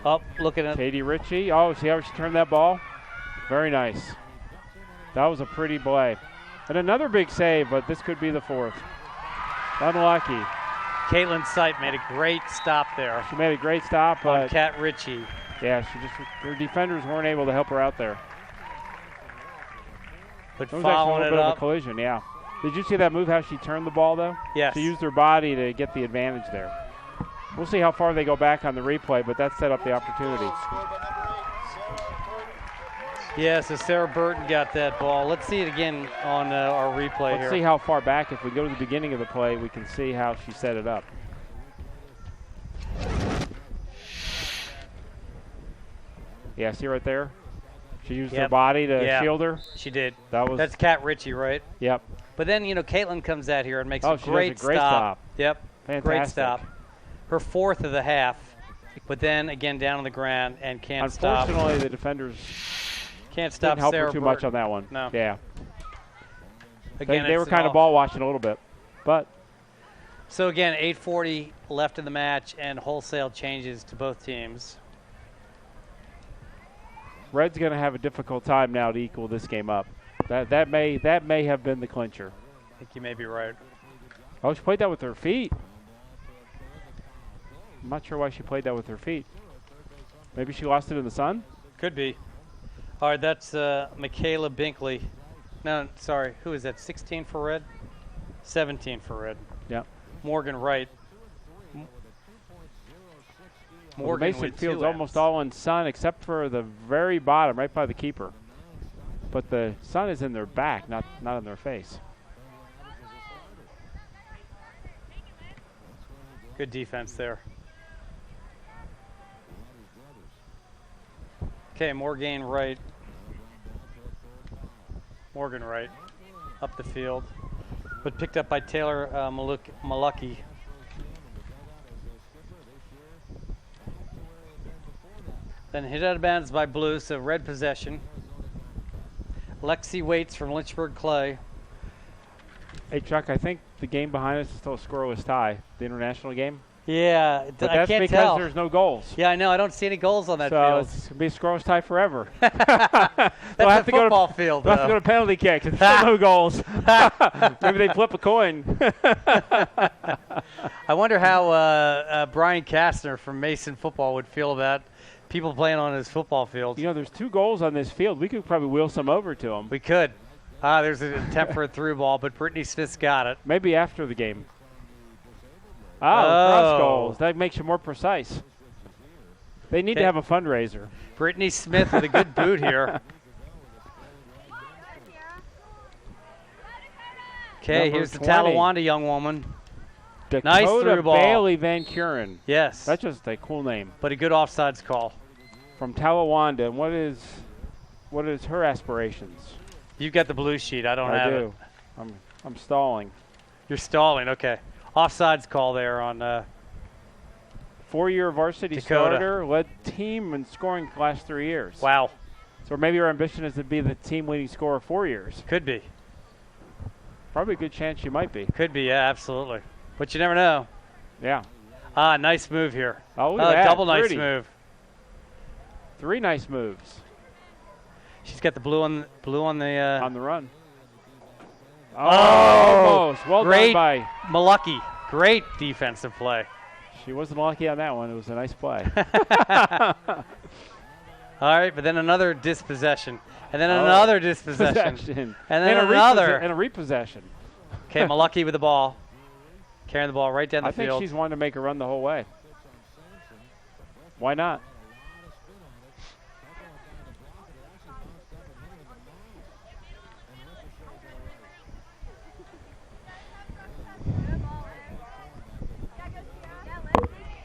Up, looking at Katie Ritchie. Oh, see how she turned that ball? Very nice. That was a pretty play. And another big save, but this could be the fourth. Unlucky. Caitlin Sipe made a great stop there. She made a great stop, but on Kat Ritchie. Yeah, her defenders weren't able to help her out there. But that was following actually a it little bit up. of a collision, yeah. Did you see that move, how she turned the ball, though? Yes. She used her body to get the advantage there. We'll see how far they go back on the replay, but that set up the opportunity. Yeah, so Sarah Burton got that ball. Let's see it again on our replay here. Let's see how far back. If we go to the beginning of the play, we can see how she set it up. Yeah, see right there? She used her body to shield her. She did. That's Kat Ritchie, right? Yep. But then, you know, Caitlin comes out here and makes a she great does a great stop. Yep. Fantastic. Great stop. Her fourth of the half. But then again down on the ground and can't stop. Unfortunately, the defenders can't stop didn't help Sarah her too Burton. much on that one. No. Yeah. Again, they were kind of ball watching a little bit, but. So again, 8:40 left in the match and wholesale changes to both teams. Red's going to have a difficult time now to equal this game up. That may have been the clincher. I think you may be right. Oh, she played that with her feet. I'm not sure why she played that with her feet. Maybe she lost it in the sun? Could be. All right, that's Michaela Binkley. No, sorry. Who is that? 16 for Red? 17 for Red. Yeah. Morgan Wright. Well, Mason Field's almost all in sun except for the very bottom, right by the keeper. But the sun is in their back, not in their face. Good defense there. Okay, Morgan Wright up the field, but picked up by Taylor Malucky. Then hit out of bounds by Blue, so Red possession. Lexi Waits from Lynchburg Clay. Hey, Chuck, I think the game behind us is still a scoreless tie, the international game. Yeah, but I that's can't because tell. there's no goals. Yeah, I know. I don't see any goals on that so field. It's going to be a scoreless tie forever. That's a football field, They'll have to go to penalty kick. There's still no goals. Maybe they flip a coin. I wonder how Brian Kastner from Mason Football would feel about people playing on his football field. You know, there's 2 goals on this field. We could probably wheel some over to them. We could. There's an attempt for a through ball, but Brittany Smith's got it. Maybe after the game. Cross goals. That makes you more precise. They need to have a fundraiser. Brittany Smith with a good boot here. Okay, here's the 20. Talawanda young woman. Dakota Nice through ball. Bailey Van Kuren. Yes. That's just a cool name. But a good offsides call. From Talawanda. And what is her aspirations? You've got the blue sheet. I don't have it. I'm stalling. You're stalling. Okay. Offsides call there on 4-year varsity Dakota. starter, led team in scoring the last 3 years. Wow. So maybe our ambition is to be the team leading scorer 4 years. Could be. Probably a good chance she might be. Could be, yeah, absolutely. But you never know. Yeah. Nice move here. Oh, look at that. Double nice Pretty. move. 3 nice moves. She's got the blue on the run. Oh, almost. Well great done by Malucky. Great defensive play. She wasn't lucky on that one. It was a nice play. All right, but then another dispossession. And then another dispossession. And then another. And a repossession. Okay, Malucky with the ball. Carrying the ball right down the field. I think she's wanting to make a run the whole way. Why not?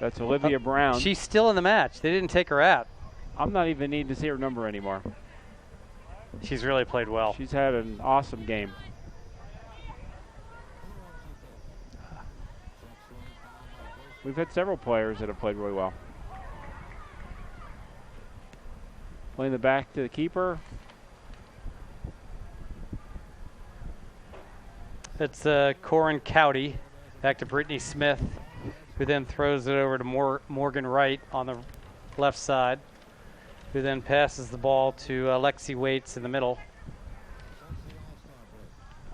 That's Olivia Brown. She's still in the match. They didn't take her out. I'm not even needing to see her number anymore. She's really played well. She's had an awesome game. We've had several players that have played really well. Playing the back to the keeper. It's Corin Cowdy. Back to Brittany Smith, who then throws it over to Morgan Wright on the left side, who then passes the ball to Lexi Waits in the middle.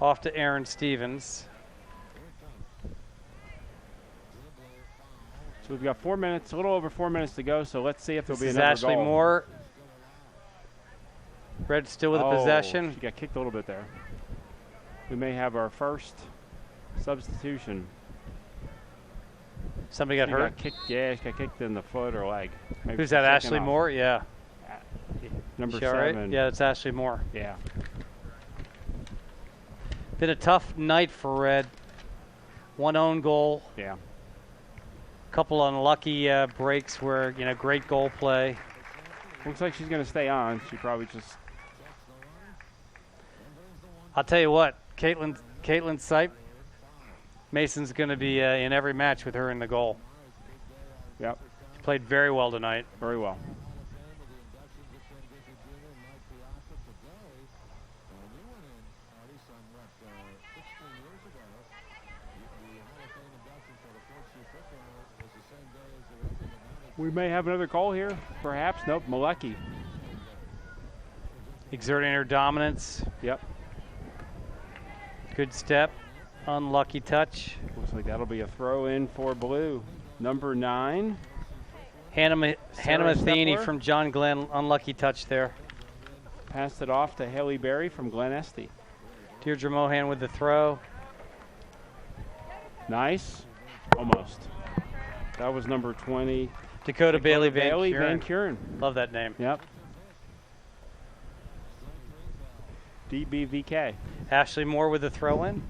Off to Aaron Stevens. So we've got 4 minutes, a little over 4 minutes to go, so let's see if there'll be another Ashley goal. Moore. Red still with a possession. She got kicked a little bit there. We may have our first substitution. Somebody got hurt? She got kicked in the foot or leg. Maybe Who's that, Ashley Moore? Yeah. Number She all 7. right? Yeah, it's Ashley Moore. Yeah. Been a tough night for Red. One own goal. Yeah. Couple unlucky breaks where, great goal play. Looks like she's going to stay on. She probably just... I'll tell you what, Caitlin Sipe, Mason's going to be in every match with her in the goal. Yep. She played very well tonight. Very well. We may have another call here, perhaps. Nope, Malecki. Exerting her dominance. Yep. Good step. Unlucky touch. Looks like that'll be a throw in for blue. Number 9. Hannah Matheny from John Glenn. Unlucky touch there. Passed it off to Haley Berry from Glen Estee. Deirdre Mohan with the throw. Nice. Almost. That was number 20. Dakota Bailey Van Kuren. Love that name. Yep. DBVK. Ashley Moore with the throw in.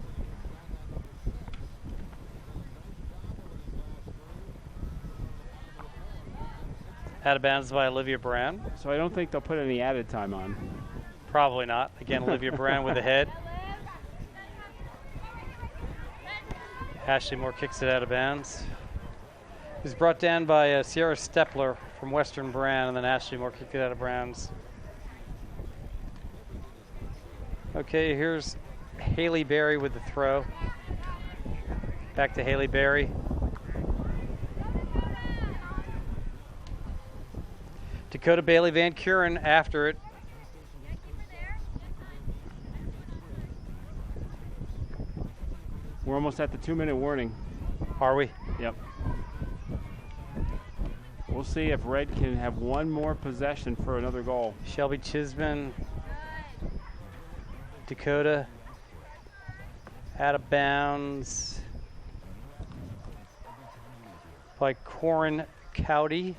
Out of bounds by Olivia Brown. So I don't think they'll put any added time on. Probably not. Again, Olivia Brown with the head. Ashley Moore kicks it out of bounds. It was brought down by Sierra Stepler from Western Brown, and then Ashley Moore kicked it out of bounds. Okay, here's Haley Berry with the throw. Back to Haley Berry. Dakota Bailey Van Kuren after it. We're almost at the 2-minute warning. Are we? Yep. We'll see if Red can have one more possession for another goal. Shelby Chisman. Dakota. Out of bounds by Corin Cowdy.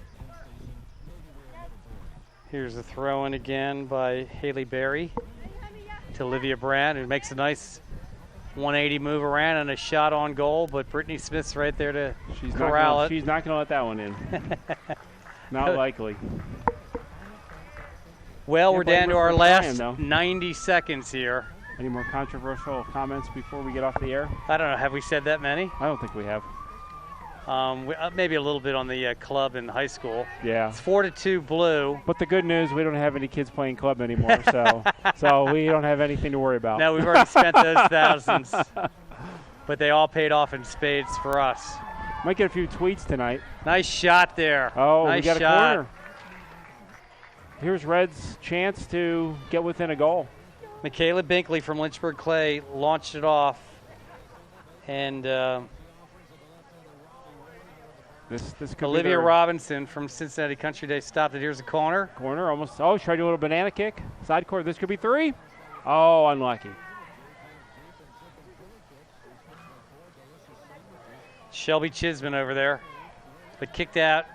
Here's a throw in again by Haley Berry to Olivia Brand, who makes a nice 180 move around and a shot on goal, but Brittany Smith's right there to corral it. She's not going to let that one in. Not likely. Well, we're down to our last 90 seconds here. Any more controversial comments before we get off the air? I don't know. Have we said that many? I don't think we have. Maybe a little bit on the club in high school. Yeah. It's 4-2 blue. But the good news, we don't have any kids playing club anymore, so we don't have anything to worry about. No, we've already spent those thousands. But they all paid off in spades for us. Might get a few tweets tonight. Nice shot there. Oh, nice we got shot. A corner. Here's Red's chance to get within a goal. Michaela Binkley from Lynchburg Clay launched it off. And This could Olivia be their Robinson from Cincinnati Country Day stopped it. Here's a corner. corner. Almost. Oh, tried to do a little banana kick. Side court. This could be 3. Oh, unlucky. Shelby Chisman over there, but kicked out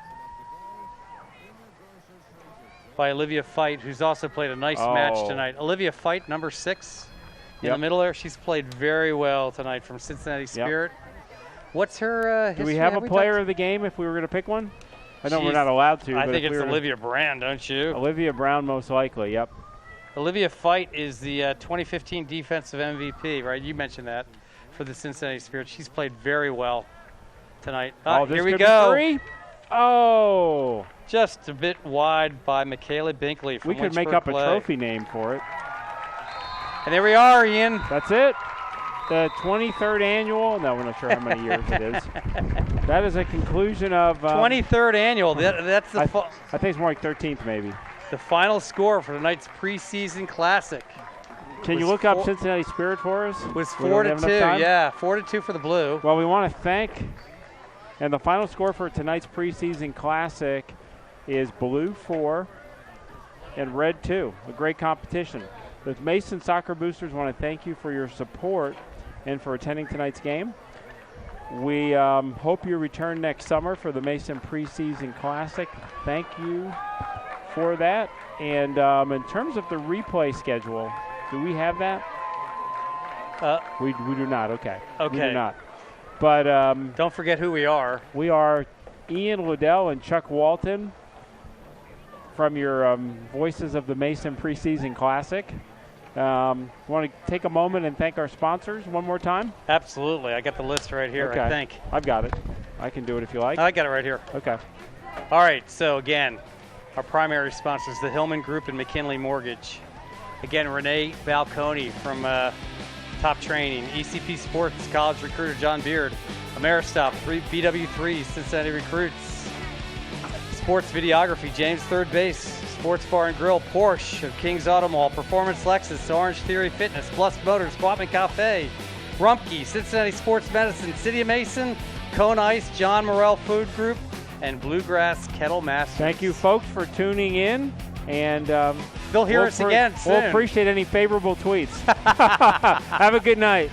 by Olivia Fight, who's also played a nice match tonight. Olivia Fight, number 6 in the middle there. She's played very well tonight from Cincinnati Spirit. What's her history? Do we have a player of the game if we were going to pick one? I know we're not allowed to. I but think if it's we were Olivia Brown, don't you? Olivia Brown, most likely, yep. Olivia Fight is the 2015 defensive MVP, right? You mentioned that for the Cincinnati Spirit. She's played very well tonight. Here we go. 3. Oh. Just a bit wide by Michaela Binkley from We could make Lynchburg up Play. a trophy name for it. And there we are, Ian. That's it. The 23rd annual. No, we're not sure how many years it is. That is a conclusion of 23rd annual. That's the. I think it's more like 13th, maybe. The final score for tonight's preseason classic. Can you look up Cincinnati Spirit for us? Was 4-2. Yeah, 4-2 for the Blue. Well, we want to thank. And the final score for tonight's preseason classic is Blue 4 and Red 2. A great competition. The Mason Soccer Boosters want to thank you for your support and for attending tonight's game. We hope you return next summer for the Mason preseason classic. Thank you for that. And in terms of the replay schedule, do we have that? We do not. Okay. We do not. But don't forget who we are. We are Ian Liddell and Chuck Walton from your Voices of the Mason preseason classic. Want to take a moment and thank our sponsors one more time? Absolutely. I got the list right here, Okay. I think. I've got it. I can do it if you like. I got it right here. Okay. All right. So, again, our primary sponsors, the Hillman Group and McKinley Mortgage. Again, Renee Balconi from Top Training, ECP Sports, college recruiter John Beard, Ameristop, BW3, Cincinnati Recruits, Sports Videography, James Third Base, Sports Bar and Grill, Porsche of King's Auto Mall, Performance Lexus, Orange Theory Fitness, Plus Motors, Quatman Cafe, Rumpke, Cincinnati Sports Medicine, City of Mason, Cone Ice, John Morrell Food Group, and Bluegrass Kettle Masters. Thank you, folks, for tuning in. And they'll hear us again soon. We'll appreciate any favorable tweets. Have a good night.